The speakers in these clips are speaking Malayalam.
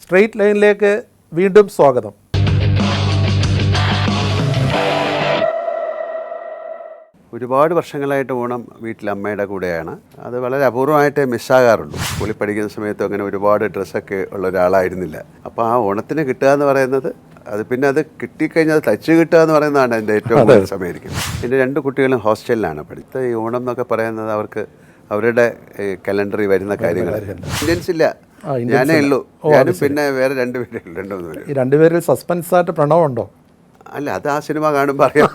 സ്ട്രെയിറ്റ് ലൈനിലേക്ക് വീണ്ടും സ്വാഗതം. ഒരുപാട് വർഷങ്ങളായിട്ട് ഓണം വീട്ടിൽ അമ്മയുടെ കൂടെയാണ്. അത് വളരെ അപൂർവമായിട്ടേ മിസ്സാകാറുള്ളൂ. സ്കൂളിൽ പഠിക്കുന്ന സമയത്ത് അങ്ങനെ ഒരുപാട് ഡ്രസ്സൊക്കെ ഉള്ള ഒരാളായിരുന്നില്ല. അപ്പോൾ ആ ഓണത്തിന് കിട്ടുക എന്ന് പറയുന്നത് അത് പിന്നെ അത് കിട്ടിക്കഴിഞ്ഞാൽ തച്ച് കിട്ടുക എന്ന് പറയുന്നതാണ് എൻ്റെ ഏറ്റവും കൂടുതൽ സമയമായിരിക്കും. എൻ്റെ 2 കുട്ടികളും ഹോസ്റ്റലിലാണ് പഠിത്തത്. ഈ ഓണം എന്നൊക്കെ പറയുന്നത് അവർക്ക് അവരുടെ കലണ്ടറിൽ വരുന്ന കാര്യങ്ങൾ ഇന്ത്യൻസ് ഇല്ല, ഞാനേ ഉള്ളൂ. ഞാനും പിന്നെ വേറെ 2 പേരേ ഉള്ളൂ, 2-3 പേര്. ഈ 2 പേരിൽ സസ്പെൻസായിട്ട് പ്രണവമുണ്ടോ? അല്ല, അത് ആ സിനിമ കാണുമ്പോൾ അറിയാം.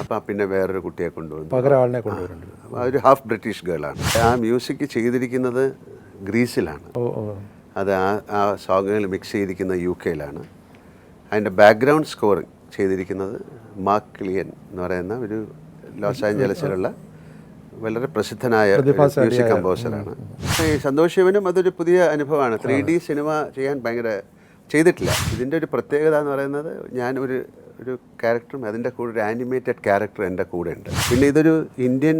അപ്പം പിന്നെ വേറൊരു കുട്ടിയെ കൊണ്ടുവന്നു, പകരം ആളിനെ കൊണ്ടുവരുന്നുണ്ട്. ഒരു ഹാഫ് ബ്രിട്ടീഷ് ഗേളാണ്. ആ മ്യൂസിക് ചെയ്തിരിക്കുന്നത് ഗ്രീസിലാണ്. അത് ആ സോങ്ങുകൾ മിക്സ് ചെയ്തിരിക്കുന്ന UK-ലാണ്. അതിൻ്റെ ബാക്ക്ഗ്രൗണ്ട് സ്കോർ ചെയ്തിരിക്കുന്നത് മാർക്ക് ക്ലിയൻ എന്ന് പറയുന്ന ഒരു ലോസ് ആഞ്ചലസിലുള്ള വളരെ പ്രസിദ്ധനായ മ്യൂസിക് കമ്പോസറാണ്. ഈ സന്തോഷ് ശിവനും അതൊരു പുതിയ അനുഭവമാണ്. 3D സിനിമ ചെയ്യാൻ ഭയങ്കര ചെയ്തിട്ടില്ല. ഇതിൻ്റെ ഒരു പ്രത്യേകത എന്ന് പറയുന്നത് ഞാൻ ഒരു ക്യാരക്ടറും അതിൻ്റെ കൂടെ ഒരു ആനിമേറ്റഡ് ക്യാരക്ടർ എൻ്റെ കൂടെ ഉണ്ട്. പിന്നെ ഇതൊരു ഇന്ത്യൻ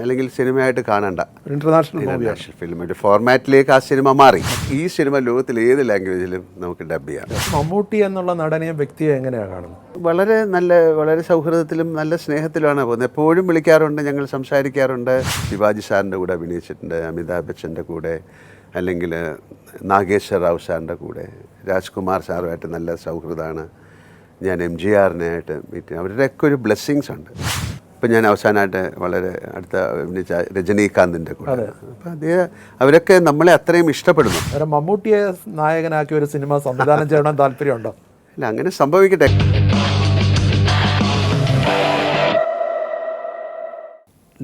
അല്ലെങ്കിൽ സിനിമയായിട്ട് കാണണ്ട, ഇന്റർനാഷണൽ ഫിലിം ഒരു ഫോർമാറ്റിലേക്ക് ആ സിനിമ മാറി. ഈ സിനിമ ലോകത്തിൽ ഏത് ലാംഗ്വേജിലും നമുക്ക് ഡബ് ചെയ്യാം. മമ്മൂട്ടി എന്നുള്ള നടനെയും വ്യക്തിയെ എങ്ങനെയാണ് കാണുന്നത്? വളരെ സൗഹൃദത്തിലും നല്ല സ്നേഹത്തിലുമാണ് പോകുന്നത്. എപ്പോഴും വിളിക്കാറുണ്ട്, ഞങ്ങൾ സംസാരിക്കാറുണ്ട്. ശിവാജി സാറിൻ്റെ കൂടെ അഭിനയിച്ചിട്ടുണ്ട്, അമിതാഭ് ബച്ചൻ്റെ കൂടെ, അല്ലെങ്കിൽ നാഗേശ്വർ റാവു സാറിൻ്റെ കൂടെ, രാജ്കുമാർ സാറുമായിട്ട് നല്ല സൗഹൃദമാണ്. ഞാൻ MGR-നായിട്ട് മീറ്റ്, അവരുടെയൊക്കെ ഒരു ബ്ലെസ്സിങ്സ് ഉണ്ട്. ഇപ്പം ഞാൻ അവസാനമായിട്ട് വളരെ അടുത്ത അഭിനയിച്ച രജനീകാന്തിൻ്റെ കൂടെ. അപ്പം അവരൊക്കെ നമ്മളെ അത്രയും ഇഷ്ടപ്പെടുന്നു. മമ്മൂട്ടിയെ നായകനാക്കി ഒരു സിനിമ സംവിധാനം ചെയ്യണം താല്പര്യമുണ്ടോ? അല്ല, അങ്ങനെ സംഭവിക്കട്ടെ.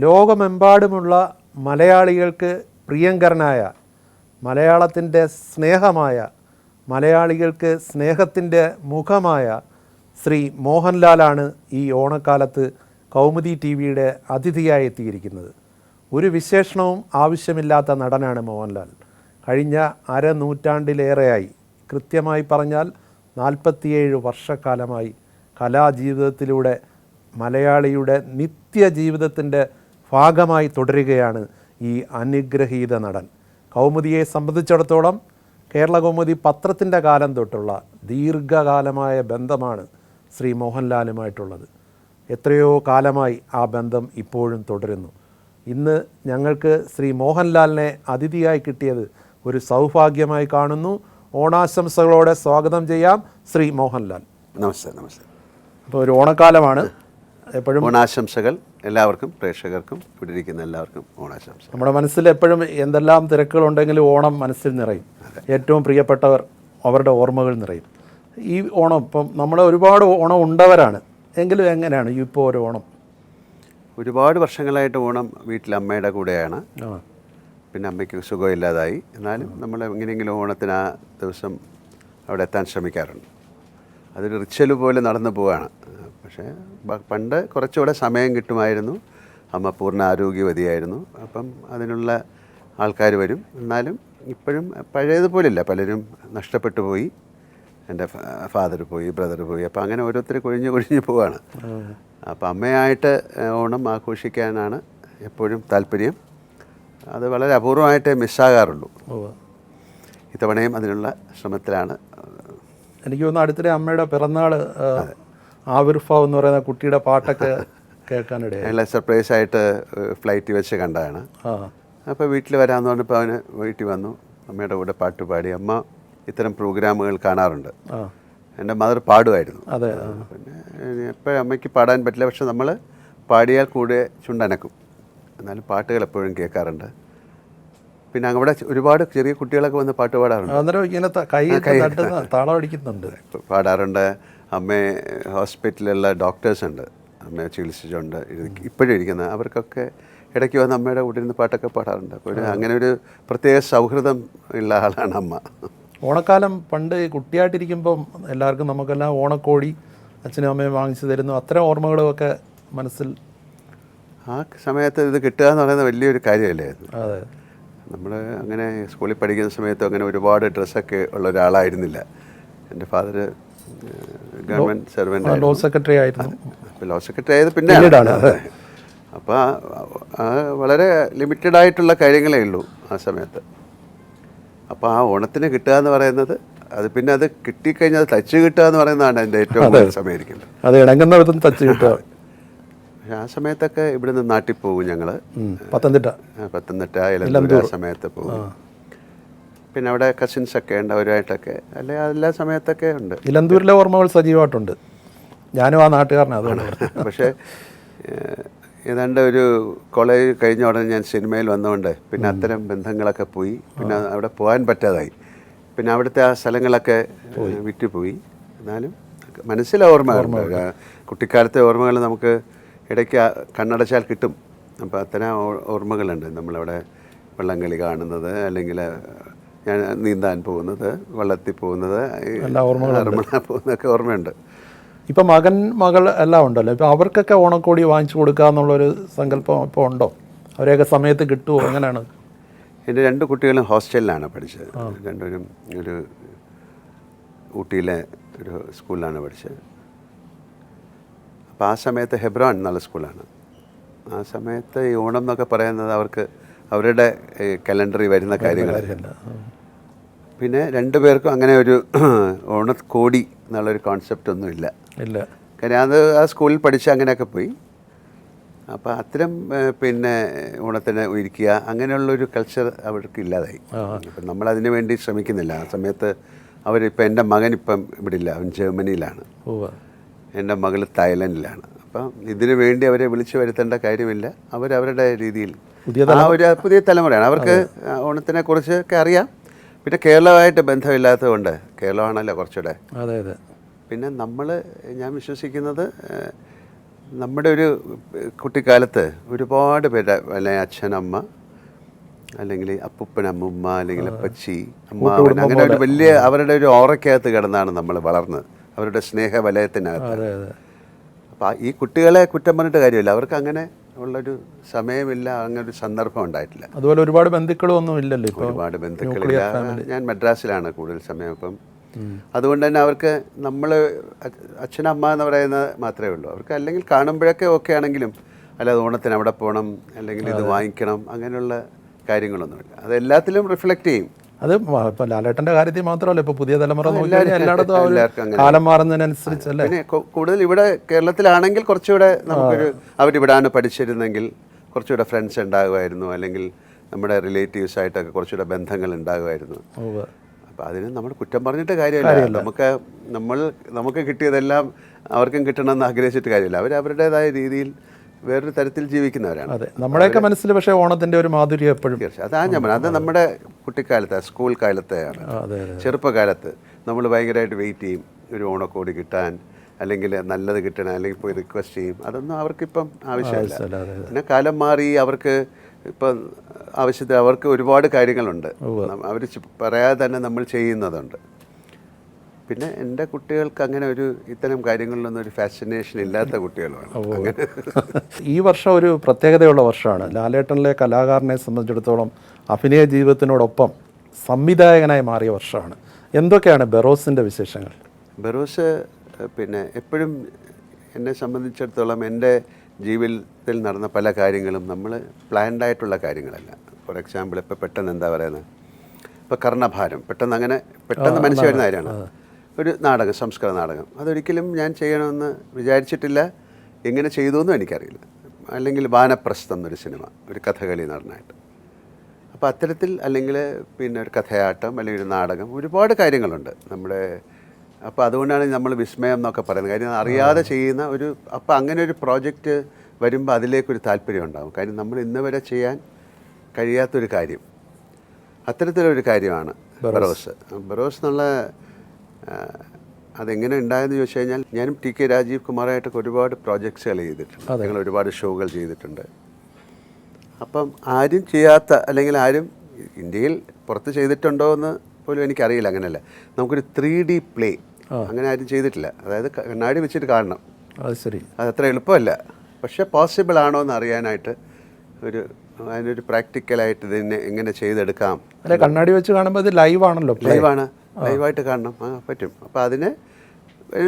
ലോകമെമ്പാടുമുള്ള മലയാളികൾക്ക് പ്രിയങ്കരനായ, മലയാളത്തിൻ്റെ സ്നേഹമായ, മലയാളികൾക്ക് സ്നേഹത്തിൻ്റെ മുഖമായ ശ്രീ മോഹൻലാലാണ് ഈ ഓണക്കാലത്ത് കൗമുദി TV-യുടെ അതിഥിയായി എത്തിയിരിക്കുന്നത്. ഒരു വിശേഷണവും ആവശ്യമില്ലാത്ത നടനാണ് മോഹൻലാൽ. കഴിഞ്ഞ അരനൂറ്റാണ്ടിലേറെയായി, കൃത്യമായി പറഞ്ഞാൽ 47 വർഷക്കാലമായി കലാജീവിതത്തിലൂടെ മലയാളിയുടെ നിത്യജീവിതത്തിൻ്റെ ഭാഗമായി തുടരുകയാണ് ഈ അനുഗ്രഹീത നടൻ. കൗമുദിയെ സംബന്ധിച്ചിടത്തോളം കേരള കൗമുദി പത്രത്തിൻ്റെ കാലം തൊട്ടുള്ള ദീർഘകാലമായ ബന്ധമാണ് ശ്രീ മോഹൻലാലുമായിട്ടുള്ളത്. എത്രയോ കാലമായി ആ ബന്ധം ഇപ്പോഴും തുടരുന്നു. ഇന്ന് ഞങ്ങൾക്ക് ശ്രീ മോഹൻലാലിനെ അതിഥിയായി കിട്ടിയത് ഒരു സൗഭാഗ്യമായി കാണുന്നു. ഓണാശംസകളോടെ സ്വാഗതം ചെയ്യാം ശ്രീ മോഹൻലാൽ. നമസ്തേ. അപ്പോൾ ഒരു ഓണക്കാലമാണ്. എപ്പോഴും ഓണാശംസകൾ എല്ലാവർക്കും, പ്രേക്ഷകർക്കും, ഇവിടെ ഇരിക്കുന്ന എല്ലാവർക്കും ഓണാശംസ. നമ്മുടെ മനസ്സിൽ എപ്പോഴും എന്തെല്ലാം തിരക്കുകളുണ്ടെങ്കിലും ഓണം മനസ്സിൽ നിറയും. ഏറ്റവും പ്രിയപ്പെട്ടവർ, അവരുടെ ഓർമ്മകൾ നിറയും. ഈ ഓണം ഇപ്പം നമ്മൾ ഒരുപാട് ഓണം ഉണ്ടവരാണ്, എങ്കിലും എങ്ങനെയാണ് ഇപ്പോൾ ഒരു ഓണം? ഒരുപാട് വർഷങ്ങളായിട്ട് ഓണം വീട്ടിൽ അമ്മയുടെ കൂടെയാണ്. പിന്നെ അമ്മയ്ക്ക് സുഖമില്ലാതായി. എന്നാലും നമ്മൾ എങ്ങനെയെങ്കിലും ഓണത്തിന് ആ ദിവസം അവിടെ എത്താൻ ശ്രമിക്കാറുണ്ട്. അതൊരു റിച്വൽ പോലെ നടന്നു പോവുകയാണ്. പക്ഷേ പണ്ട് കുറച്ചുകൂടെ സമയം കിട്ടുമായിരുന്നു. അമ്മ പൂർണ്ണ ആരോഗ്യവതിയായിരുന്നു. അപ്പം അതിനുള്ള ആൾക്കാർ വരും. എന്നാലും ഇപ്പോഴും പഴയതുപോലില്ല, പലരും നഷ്ടപ്പെട്ടു പോയി. എൻ്റെ ഫാദർ പോയി, ബ്രദർ പോയി. അപ്പോൾ അങ്ങനെ ഓരോരുത്തർ കൊഴിഞ്ഞു പോവുകയാണ്. അപ്പോൾ അമ്മയായിട്ട് ഓണം ആഘോഷിക്കാനാണ് എപ്പോഴും താല്പര്യം. അത് വളരെ അപൂർവമായിട്ടേ മിസ്സാകാറുള്ളൂ. ഇത്തവണയും അതിനുള്ള ശ്രമത്തിലാണ്. എനിക്ക് തോന്നുന്നു അടുത്തിടെ അമ്മയുടെ പിറന്നാൾ ആവിർഭാവം എന്ന് പറയുന്ന കുട്ടിയുടെ പാട്ടൊക്കെ കേൾക്കാനിടയായി. അയാളെ സർപ്രൈസായിട്ട് ഫ്ലൈറ്റ് വെച്ച് കണ്ടതാണ്. അപ്പോൾ വീട്ടിൽ വരാമെന്ന് പറഞ്ഞപ്പോൾ അവന് വീട്ടിൽ വന്നു, അമ്മയുടെ കൂടെ പാട്ട് പാടി. അമ്മ ഇത്തരം പ്രോഗ്രാമുകൾ കാണാറുണ്ട്. എൻ്റെ മദർ പാടുമായിരുന്നു. അതെ. പിന്നെ എപ്പോഴും അമ്മയ്ക്ക് പാടാൻ പറ്റില്ല, പക്ഷെ നമ്മൾ പാടിയാൽ കൂടെ ചുണ്ടനക്കും. എന്നാലും പാട്ടുകൾ എപ്പോഴും കേൾക്കാറുണ്ട്. പിന്നെ അവിടെ ഒരുപാട് ചെറിയ കുട്ടികളൊക്കെ വന്ന് പാട്ട് പാടാറുണ്ട്. അന്നേരം ഇങ്ങനെ താളം അടിക്കുന്നുണ്ട്, പാടാറുണ്ട്. അമ്മയെ ഹോസ്പിറ്റലിലുള്ള ഡോക്ടേഴ്സ് ഉണ്ട്, അമ്മയെ ചികിത്സിച്ചുകൊണ്ട് ഇപ്പോഴും ഇരിക്കുന്ന, അവർക്കൊക്കെ ഇടയ്ക്ക് വന്ന് അമ്മയുടെ കൂടെ ഇരുന്ന് പാട്ടൊക്കെ പാടാറുണ്ട്. അപ്പോൾ അങ്ങനെ ഒരു പ്രത്യേക സൗഹൃദം ഉള്ള ആളാണ് അമ്മ. ഓണക്കാലം പണ്ട് കുട്ടിയായിട്ടിരിക്കുമ്പം എല്ലാവർക്കും നമുക്കെല്ലാം ഓണക്കോടി അച്ഛനും അമ്മയും വാങ്ങിച്ചു തരുന്നു. അത്തരം ഓർമ്മകളുമൊക്കെ മനസ്സിൽ ആ സമയത്ത് ഇത് കിട്ടുക എന്ന് പറയുന്നത് വലിയൊരു കാര്യമല്ലേ. അതെ. നമ്മൾ അങ്ങനെ സ്കൂളിൽ പഠിക്കുന്ന സമയത്തും അങ്ങനെ ഒരുപാട് ഡ്രസ്സൊക്കെ ഉള്ള ഒരാളായിരുന്നില്ല. എൻ്റെ father government servant, law secretary ആയിരുന്നു. ലോ സെക്രട്ടറി ആയത് പിന്നെ. അപ്പോൾ വളരെ ലിമിറ്റഡ് ആയിട്ടുള്ള കാര്യങ്ങളേ ഉള്ളൂ ആ സമയത്ത്. അപ്പോൾ ആ ഓണത്തിന് കിട്ടുക എന്ന് പറയുന്നത് അത് പിന്നെ അത് കിട്ടിക്കഴിഞ്ഞാൽ അത് തച്ച് കിട്ടുക എന്ന് പറയുന്നതാണ് എൻ്റെ ഏറ്റവും കൂടുതൽ സമയമായിരിക്കുന്നത്. അത് ഇണങ്ങുന്ന വിധം തച്ച് കിട്ടുക. പക്ഷെ ആ സമയത്തൊക്കെ ഇവിടുന്ന് നാട്ടിൽ പോകും ഞങ്ങൾ, പത്തനംതിട്ട ഇലന്തൂർ ആ സമയത്ത് പോകും. പിന്നെ അവിടെ കസിൻസൊക്കെ ഉണ്ട്, അവരുമായിട്ടൊക്കെ അല്ലെ എല്ലാ സമയത്തൊക്കെ ഉണ്ട്. ഇലന്തൂരിലെ ഓർമ്മകൾ സജീവമായിട്ടുണ്ട്. ഞാനും ആ നാട്ടുകാരനാണ്, അതുകൊണ്ട്. പക്ഷേ ഏതാണ്ട് ഒരു കോളേജ് കഴിഞ്ഞ ഉടനെ ഞാൻ സിനിമയിൽ വന്നുകൊണ്ട് പിന്നെ അത്തരം ബന്ധങ്ങളൊക്കെ പോയി. പിന്നെ അവിടെ പോകാൻ പറ്റാതായി. പിന്നെ അവിടുത്തെ ആ സ്ഥലങ്ങളൊക്കെ വിറ്റുപോയി. എന്നാലും മനസ്സിലെ ഓർമ്മകളുണ്ട്. കുട്ടിക്കാലത്തെ ഓർമ്മകൾ നമുക്ക് ഇടയ്ക്ക് കണ്ണടച്ചാൽ കിട്ടും. അപ്പോൾ അത്തരം ഓർമ്മകളുണ്ട്. നമ്മളവിടെ വള്ളംകളി കാണുന്നത്, അല്ലെങ്കിൽ ഞാൻ നീന്താൻ പോകുന്നത്, വള്ളത്തിൽ പോകുന്നത്, പോകുന്നതൊക്കെ ഓർമ്മയുണ്ട്. ഇപ്പം മകൾ എല്ലാം ഉണ്ടല്ലോ, ഇപ്പം അവർക്കൊക്കെ ഓണക്കോടി വാങ്ങിച്ചു കൊടുക്കുക എന്നുള്ളൊരു സങ്കല്പം ഇപ്പോൾ ഉണ്ടോ? അവരെയൊക്കെ സമയത്ത് കിട്ടുമോ? എങ്ങനെയാണ്? എൻ്റെ 2 കുട്ടികളും ഹോസ്റ്റലിലാണ് പഠിച്ചത്. രണ്ടുപേരും ഒരു ഊട്ടിയിലെ ഒരു സ്കൂളിലാണ് പഠിച്ചത്. അപ്പോൾ ആ സമയത്ത് ഹെബ്രോൺ നല്ല സ്കൂളാണ്. ആ സമയത്ത് ഈ ഓണം എന്നൊക്കെ പറയുന്നത് അവർക്ക് അവരുടെ കലണ്ടറിൽ വരുന്ന കാര്യങ്ങളായിരുന്നു. പിന്നെ 2 പേർക്കും അങ്ങനെ ഒരു ഓണക്കോടി എന്നുള്ളൊരു കോൺസെപ്റ്റ് ഒന്നും ഇല്ല. കാര്യം അത് ആ സ്കൂളിൽ പഠിച്ച് അങ്ങനെയൊക്കെ പോയി. അപ്പോൾ അത്തരം പിന്നെ ഓണത്തിന് ഇരിക്കുക അങ്ങനെയുള്ളൊരു കൾച്ചർ അവർക്ക് ഇല്ലാതായി. അപ്പം നമ്മളതിനു വേണ്ടി ശ്രമിക്കുന്നില്ല. ആ സമയത്ത് അവരിപ്പോൾ എൻ്റെ മകനിപ്പം ഇവിടെ ഇല്ല, അവൻ ജർമ്മനിയിലാണ്, എൻ്റെ മകൾ തായ്ലൻഡിലാണ്. അപ്പം ഇതിനു വേണ്ടി അവരെ വിളിച്ചു വരുത്തേണ്ട കാര്യമില്ല. അവരവരുടെ രീതിയിൽ ആ ഒരു പുതിയ തലമുറയാണ്. അവർക്ക് ഓണത്തിനെ കുറിച്ചൊക്കെ അറിയാം. പിന്നെ കേരളമായിട്ട് ബന്ധമില്ലാത്തത് കൊണ്ട്, കേരളമാണല്ലോ കുറച്ചുകൂടെ. അതെ അതെ. പിന്നെ ഞാൻ വിശ്വസിക്കുന്നത് നമ്മുടെ ഒരു കുട്ടിക്കാലത്ത് ഒരുപാട് പേര്, അല്ലെങ്കിൽ അച്ഛനമ്മ, അല്ലെങ്കിൽ അപ്പൂപ്പൻ അമ്മൂമ്മ, അല്ലെങ്കിൽ അപ്പച്ചി അമ്മാവൻ, അങ്ങനെ ഒരു വലിയ അവരുടെ ഒരു ഓറയ്ക്കകത്ത് കിടന്നാണ് നമ്മൾ വളർന്നത്, അവരുടെ സ്നേഹവലയത്തിനകത്ത്. അപ്പോൾ ഈ കുട്ടികളെ കുറ്റം പറഞ്ഞിട്ട് കാര്യമില്ല. അവർക്ക് അങ്ങനെ ഉള്ളൊരു സമയമില്ല, അങ്ങനെ ഒരു സന്ദർഭം ഉണ്ടായിട്ടില്ല. അതുപോലെ ഒരുപാട് ബന്ധുക്കളും ഒന്നും ഇല്ലല്ലോ. ഒരുപാട് ബന്ധുക്കളില്ല. ഞാൻ മദ്രാസിലാണ് കൂടുതൽ സമയം. അപ്പം അതുകൊണ്ട് തന്നെ അവർക്ക് നമ്മൾ അച്ഛനമ്മ എന്ന് പറയുന്നത് മാത്രമേ ഉള്ളൂ. അവർക്ക് അല്ലെങ്കിൽ കാണുമ്പോഴൊക്കെ ഓക്കെ ആണെങ്കിലും, അല്ലാതെ ഓണത്തിന് അവിടെ പോകണം, അല്ലെങ്കിൽ ഇത് വാങ്ങിക്കണം, അങ്ങനെയുള്ള കാര്യങ്ങളൊന്നുമില്ല. അത് എല്ലാത്തിലും റിഫ്ലക്റ്റ് ചെയ്യും. അത് ഇപ്പം ലാലേട്ടൻ്റെ കാര്യത്തിൽ മാത്രമല്ല, ഇപ്പോൾ പുതിയ തലമുറ എല്ലായിടത്തും കാലം മാറുന്നതിനനുസരിച്ചല്ലേ. പിന്നെ കൂടുതൽ ഇവിടെ കേരളത്തിലാണെങ്കിൽ കുറച്ചുകൂടെ നമുക്കൊരു അവരിവിടാണ് പഠിച്ചിരുന്നെങ്കിൽ കുറച്ചുകൂടെ ഫ്രണ്ട്സ് ഉണ്ടാകുമായിരുന്നു, അല്ലെങ്കിൽ നമ്മുടെ റിലേറ്റീവ്സായിട്ടൊക്കെ കുറച്ചുകൂടെ ബന്ധങ്ങൾ ഉണ്ടാകുമായിരുന്നു. അപ്പോൾ അതിന് നമ്മൾ കുറ്റം പറഞ്ഞിട്ട് കാര്യമില്ല. നമുക്ക് കിട്ടിയതെല്ലാം അവർക്കും കിട്ടണമെന്ന് ആഗ്രഹിച്ചിട്ട് കാര്യമില്ല. അവരവരുടേതായ രീതിയിൽ വേറൊരു തരത്തിൽ ജീവിക്കുന്നവരാണ്. അതെ, നമ്മുടെയൊക്കെ മനസ്സിൽ പക്ഷേ ഓണത്തിൻ്റെ ഒരു മാധുര്യം എപ്പോഴും. അതാണ് ഞാൻ പറഞ്ഞത്. അത് നമ്മുടെ കുട്ടിക്കാലത്ത്, സ്കൂൾ കാലത്തെയാണ്. ചെറുപ്പകാലത്ത് നമ്മൾ ഭയങ്കരമായിട്ട് വെയിറ്റ് ചെയ്യും ഒരു ഓണക്കോടി കിട്ടാൻ, അല്ലെങ്കിൽ നല്ലത് കിട്ടണം, അല്ലെങ്കിൽ പോയി റിക്വസ്റ്റ് ചെയ്യും. അതൊന്നും അവർക്കിപ്പം ആവശ്യമില്ല. പിന്നെ കാലം മാറി, അവർക്ക് ഇപ്പം ആവശ്യത്തിന് അവർക്ക് ഒരുപാട് കാര്യങ്ങളുണ്ട്. അവർ പറയാതെ തന്നെ നമ്മൾ ചെയ്യുന്നതുണ്ട്. പിന്നെ എൻ്റെ കുട്ടികൾക്ക് അങ്ങനെ ഒരു ഇത്തരം കാര്യങ്ങളിലൊന്നും ഒരു ഫാസിനേഷൻ ഇല്ലാത്ത കുട്ടികളാണ്. അങ്ങനെ ഈ വർഷം ഒരു പ്രത്യേകതയുള്ള വർഷമാണ്. ലാലേട്ടനിലെ കലാകാരനെ സംബന്ധിച്ചിടത്തോളം അഭിനയ ജീവിതത്തിനോടൊപ്പം സംവിധായകനായി മാറിയ വർഷമാണ്. എന്തൊക്കെയാണ് ബെറോസിൻ്റെ വിശേഷങ്ങൾ? ബെറോസ് പിന്നെ എപ്പോഴും എന്നെ സംബന്ധിച്ചിടത്തോളം എൻ്റെ ജീവിതത്തിൽ നടന്ന പല കാര്യങ്ങളും നമ്മൾ പ്ലാൻഡായിട്ടുള്ള കാര്യങ്ങളല്ല. ഫോർ എക്സാമ്പിൾ, ഇപ്പോൾ പെട്ടെന്ന് എന്താ പറയുന്നത്, ഇപ്പോൾ കർണഭാരം പെട്ടെന്ന് മനസ്സിൽ വരുന്ന കാര്യമാണ്. ഒരു നാടകം, സംസ്കൃത നാടകം, അതൊരിക്കലും ഞാൻ ചെയ്യണമെന്ന് വിചാരിച്ചിട്ടില്ല. എങ്ങനെ ചെയ്തു എന്നും എനിക്കറിയില്ല. അല്ലെങ്കിൽ വാനപ്രസ്ഥം എന്നൊരു സിനിമ, ഒരു കഥകളി നടനായിട്ട്. അപ്പോൾ അത്തരത്തിൽ, അല്ലെങ്കിൽ പിന്നെ ഒരു കഥയാട്ടം, അല്ലെങ്കിൽ ഒരു നാടകം, ഒരുപാട് കാര്യങ്ങളുണ്ട് നമ്മുടെ. അപ്പോൾ അതുകൊണ്ടാണ് നമ്മൾ വിസ്മയം എന്നൊക്കെ പറയുന്നത്. കാര്യം അറിയാതെ ചെയ്യുന്ന ഒരു, അപ്പോൾ അങ്ങനെ ഒരു പ്രോജക്റ്റ് വരുമ്പോൾ അതിലേക്കൊരു താല്പര്യം ഉണ്ടാകും. കാര്യം നമ്മൾ ഇന്ന് വരെ ചെയ്യാൻ കഴിയാത്തൊരു കാര്യം, അത്തരത്തിലൊരു കാര്യമാണ് ബെറോസ്. ബെറോസ് എന്നുള്ള അതെങ്ങനെ ഉണ്ടായെന്ന് ചോദിച്ചു കഴിഞ്ഞാൽ, ഞാനും ടി കെ രാജീവ് കുമാറായിട്ടൊക്കെ ഒരുപാട് പ്രോജക്ട്സുകൾ ചെയ്തിട്ടുണ്ട്. ഞങ്ങൾ ഒരുപാട് ഷോകൾ ചെയ്തിട്ടുണ്ട്. അപ്പം ആരും ചെയ്യാത്ത, അല്ലെങ്കിൽ ആരും ഇന്ത്യയിൽ പുറത്ത് ചെയ്തിട്ടുണ്ടോ എന്ന് പോലും എനിക്കറിയില്ല. അങ്ങനെയല്ല, നമുക്കൊരു 3D പ്ലേ അങ്ങനെ ആരും ചെയ്തിട്ടില്ല. അതായത് കണ്ണാടി വെച്ചിട്ട് കാണണം. അത് ശരി, അതത്ര എളുപ്പമല്ല. പക്ഷേ പോസിബിൾ ആണോ എന്ന് അറിയാനായിട്ട് അതിനൊരു പ്രാക്ടിക്കലായിട്ട് ഇതിനെ എങ്ങനെ ചെയ്തെടുക്കാം. അല്ലെ, കണ്ണാടി വെച്ച് കാണുമ്പോൾ ഇത് ലൈവാണല്ലോ. ലൈവായിട്ട് കാണണം, പറ്റും. അപ്പോൾ അതിന്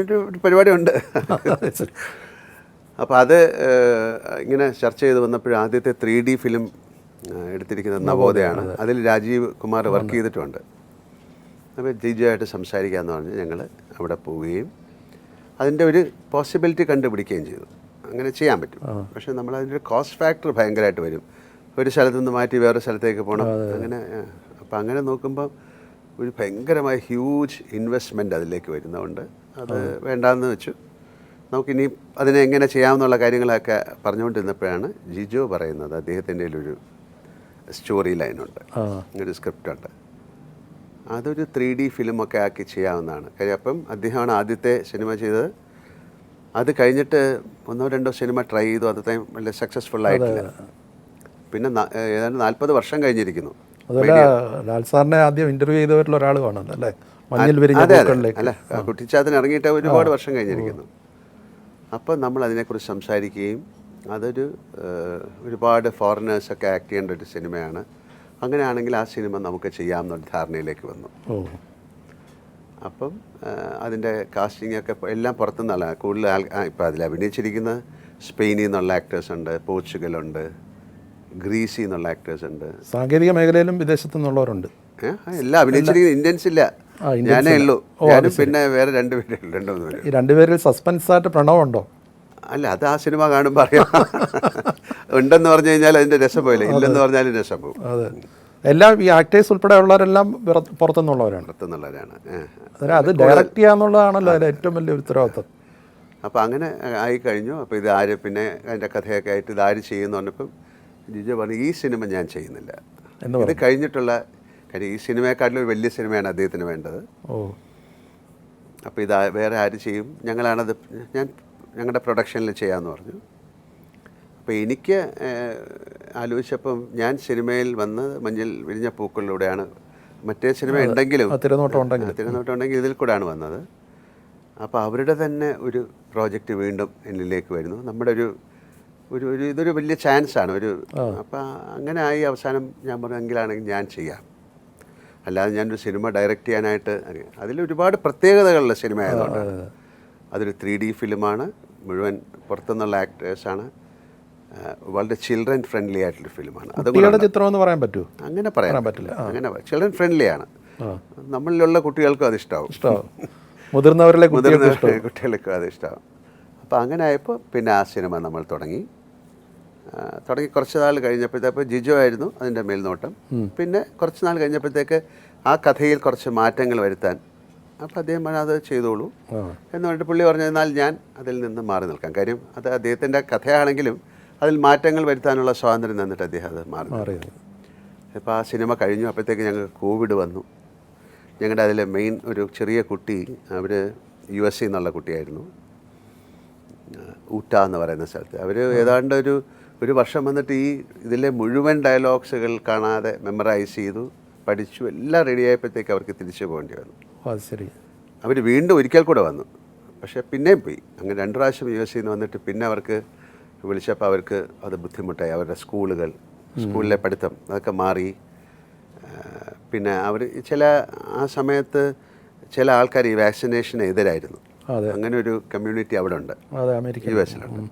ഒരു പരിപാടിയുണ്ട്. അപ്പോൾ അത് ഇങ്ങനെ ചർച്ച ചെയ്ത് വന്നപ്പോഴും ആദ്യത്തെ 3D ഫിലിം എടുത്തിരിക്കുന്നത് നവോദയാണ്. അതിൽ രാജീവ് കുമാർ വർക്ക് ചെയ്തിട്ടുണ്ട്. അപ്പോൾ ജിജുവായിട്ട് സംസാരിക്കാമെന്ന് പറഞ്ഞ് ഞങ്ങൾ അവിടെ പോവുകയും അതിൻ്റെ ഒരു പോസിബിലിറ്റി കണ്ടുപിടിക്കുകയും ചെയ്തു. അങ്ങനെ ചെയ്യാൻ പറ്റും. പക്ഷേ നമ്മളതിൻ്റെ ഒരു കോസ്റ്റ് ഫാക്ടർ ഭയങ്കരമായിട്ട് വരും. ഒരു സ്ഥലത്തു നിന്ന് മാറ്റി വേറെ സ്ഥലത്തേക്ക് പോകണം. അങ്ങനെ അപ്പോൾ അങ്ങനെ നോക്കുമ്പോൾ ഒരു ഭയങ്കരമായ ഹ്യൂജ് ഇൻവെസ്റ്റ്മെൻറ്റ് അതിലേക്ക് വരുന്നതുകൊണ്ട് അത് വേണ്ടാന്ന് വെച്ചു. നമുക്കിനി അതിനെ എങ്ങനെ ചെയ്യാമെന്നുള്ള കാര്യങ്ങളൊക്കെ പറഞ്ഞുകൊണ്ടിരുന്നപ്പോഴാണ് ജിജോ പറയുന്നത് അദ്ദേഹത്തിൻ്റെ ഒരു സ്റ്റോറി ലൈനുണ്ട്, ഒരു സ്ക്രിപ്റ്റുണ്ട്, അതൊരു 3D ഫിലിമൊക്കെ ആക്കി ചെയ്യാവുന്നതാണ്. കാര്യം അപ്പം അദ്ദേഹമാണ് ആദ്യത്തെ സിനിമ ചെയ്തത്. അത് കഴിഞ്ഞിട്ട് 1-2 സിനിമ ട്രൈ ചെയ്തു. അത് വലിയ സക്സസ്ഫുൾ ആയിട്ടില്ല. പിന്നെ ഏതാണ്ട് 40 വർഷം കഴിഞ്ഞിരിക്കുന്നു. അതല്ല, ലാൽ സാറിനെ ആദ്യം ഇൻ്റർവ്യൂ ചെയ്തവരിൽ ഒരാൾ കാണുന്നത് അല്ലേ? മഞ്ഞിൽ വിരിഞ്ഞ പൂക്കളിലേക്ക്. അല്ല, കുട്ടിച്ചാത്തിന് ഇറങ്ങിയിട്ട് ഒരുപാട് വർഷം കഴിഞ്ഞിരിക്കുന്നു. അപ്പം നമ്മൾ അതിനെക്കുറിച്ച് സംസാരിക്കുകയും ഒരുപാട് ഫോറിനേഴ്സൊക്കെ ആക്ട് ചെയ്യേണ്ട ഒരു സിനിമയാണ്. അങ്ങനെയാണെങ്കിൽ ആ സിനിമ നമുക്ക് ചെയ്യാമെന്നൊരു ധാരണയിലേക്ക് വന്നു. അപ്പം അതിൻ്റെ കാസ്റ്റിംഗ് ഒക്കെ എല്ലാം പുറത്തുനിന്നല്ല, കൂടുതൽ ഇപ്പോൾ അതിൽ അഭിനയിച്ചിരിക്കുന്ന സ്പെയിനിൽ നിന്നുള്ള ആക്ടേഴ്സ് ഉണ്ട്, പോർച്ചുഗലുണ്ട്, ഗ്രീസിൽ നിന്നുള്ള ആക്ടേഴ്സ് ഉണ്ട്. സാങ്കേതിക മേഖലയിലും വിദേശത്തു നിന്നുള്ളവരുണ്ട്. എല്ലാം അഭിനയിച്ചിരിക്കുന്ന ഇന്ത്യൻസ് ഇല്ല, ഞാനേ ഉള്ളൂ. ഞാനും പിന്നെ വേറെ 2 പേരുണ്ട്. 3 പേര്. ഈ 2 പേരിൽ സസ്പെൻസ് ആയിട്ട് പ്രണവമുണ്ടോ? അല്ല, അത് ആ സിനിമ കാണുമ്പോൾ അറിയാം. ഉണ്ടെന്ന് പറഞ്ഞു കഴിഞ്ഞാൽ അതിൻ്റെ രസം പോയില്ല, ഇല്ലെന്ന് പറഞ്ഞാലും രസം പോകും. അതെ, എല്ലാം ഈ ആക്ടേഴ്സ് ഉൾപ്പെടെ ഉള്ളവരെല്ലാം പുറത്തുനിന്നുള്ളവരാണ്. അത് ഡയറക്റ്റ് ചെയ്യാന്നുള്ളതാണല്ലോ അതിൽ ഏറ്റവും വലിയ ഉത്തരവാദിത്വം. അപ്പോൾ അങ്ങനെ ആയി കഴിഞ്ഞു. അപ്പോൾ ഇത് ആര് പിന്നെ അതിൻ്റെ കഥയൊക്കെ ആയിട്ട് ഇത് ആര് ചെയ്യുമെന്ന് പറഞ്ഞപ്പം ജിജോ പറഞ്ഞു ഈ സിനിമ ഞാൻ ചെയ്യുന്നില്ല. ഇത് കഴിഞ്ഞിട്ടുള്ള കാര്യം ഈ സിനിമയെക്കാട്ടിലും ഒരു വലിയ സിനിമയാണ് അദ്ദേഹത്തിന് വേണ്ടത്. അപ്പോൾ ഇത് വേറെ ആര് ചെയ്യും, ഞങ്ങളാണത് ഞങ്ങളുടെ പ്രൊഡക്ഷനിൽ ചെയ്യാമെന്ന് പറഞ്ഞു. അപ്പോൾ എനിക്ക് ആലോചിച്ചപ്പം ഞാൻ സിനിമയിൽ വന്ന് മഞ്ഞിൽ വിരിഞ്ഞ പൂക്കളിലൂടെയാണ്. മറ്റേ സിനിമ ഉണ്ടെങ്കിലും തിരനോട്ടം ഉണ്ടെങ്കിൽ ഇതിൽ കൂടെയാണ് വന്നത്. അപ്പോൾ അവരുടെ തന്നെ ഒരു പ്രോജക്റ്റ് വീണ്ടും എന്നിലേക്ക് വരുന്നു. നമ്മുടെ ഇതൊരു വലിയ ചാൻസാണ്. അപ്പോൾ അങ്ങനെ ആയി. അവസാനം ഞാൻ പറഞ്ഞെങ്കിലാണെങ്കിൽ ഞാൻ ചെയ്യാം, അല്ലാതെ ഞാനൊരു സിനിമ ഡയറക്റ്റ് ചെയ്യാനായിട്ട് അതിലൊരുപാട് പ്രത്യേകതകളുള്ള സിനിമ ആയതുകൊണ്ട്. അതൊരു 3D ഫിലിമാണ്, മുഴുവൻ പുറത്തുനിന്നുള്ള ആക്ടേഴ്സാണ്, വളരെ ചിൽഡ്രൻ ഫ്രണ്ട്ലി ആയിട്ടുള്ള ഫിലിമാണ്. അതുകൊണ്ട് ചിത്രം എന്ന് പറയാൻ പറ്റുമോ? അങ്ങനെ പറയാൻ പറ്റില്ല. അങ്ങനെ ചിൽഡ്രൻ ഫ്രണ്ട്ലിയാണ്. നമ്മളിലുള്ള കുട്ടികൾക്കും അത് ഇഷ്ടമാവും, കുട്ടികൾക്കും അത് ഇഷ്ടമാവും. അപ്പോൾ അങ്ങനെ ആയപ്പോൾ പിന്നെ ആ സിനിമ നമ്മൾ തുടങ്ങി കുറച്ച് നാൾ കഴിഞ്ഞപ്പോഴത്തേക്ക് ജിജോ ആയിരുന്നു അതിൻ്റെ മേൽനോട്ടം. പിന്നെ കുറച്ച് നാൾ കഴിഞ്ഞപ്പോഴത്തേക്ക് ആ കഥയിൽ കുറച്ച് മാറ്റങ്ങൾ വരുത്താൻ അപ്പോൾ അദ്ദേഹം അത് ചെയ്തോളൂ എന്ന് പറഞ്ഞിട്ട് പുള്ളി പറഞ്ഞു, എന്നാൽ ഞാൻ അതിൽ നിന്ന് മാറി നിൽക്കാം. കാര്യം അത് അദ്ദേഹത്തിൻ്റെ കഥയാണെങ്കിലും അതിൽ മാറ്റങ്ങൾ വരുത്താനുള്ള സ്വാതന്ത്ര്യം തന്നിട്ട് അദ്ദേഹം അത് മാറി. ഇപ്പോൾ ആ സിനിമ കഴിഞ്ഞു. അപ്പോഴത്തേക്ക് ഞങ്ങൾക്ക് കോവിഡ് വന്നു. ഞങ്ങളുടെ അതിലെ മെയിൻ ഒരു ചെറിയ കുട്ടി, അവർ USA എന്നുള്ള കുട്ടിയായിരുന്നു, ഊട്ട എന്ന് പറയുന്ന സ്ഥലത്ത്. അവർ ഏതാണ്ട് ഒരു വർഷം വന്നിട്ട് ഇതിലെ മുഴുവൻ ഡയലോഗ്സുകൾ കാണാതെ മെമ്മറൈസ് ചെയ്തു, പഠിച്ചു, എല്ലാം റെഡിയായപ്പോഴത്തേക്ക് അവർക്ക് തിരിച്ചു പോകേണ്ടി വന്നു. ശരി. അവർ വീണ്ടും ഒരിക്കൽ കൂടെ വന്നു, പക്ഷേ പിന്നെയും പോയി. അങ്ങനെ 2 പ്രാവശ്യം USA നിന്ന് വന്നിട്ട് പിന്നെ അവർക്ക് വിളിച്ചപ്പോൾ അവർക്ക് അത് ബുദ്ധിമുട്ടായി. അവരുടെ സ്കൂളിലെ പഠിത്തം അതൊക്കെ മാറി. പിന്നെ അവർ ആ സമയത്ത് ചില ആൾക്കാർ ഈ വാക്സിനേഷന് എതിരായിരുന്നു. അങ്ങനെ ഒരു കമ്മ്യൂണിറ്റി അവിടെ ഉണ്ട്, US-ലുണ്ട്.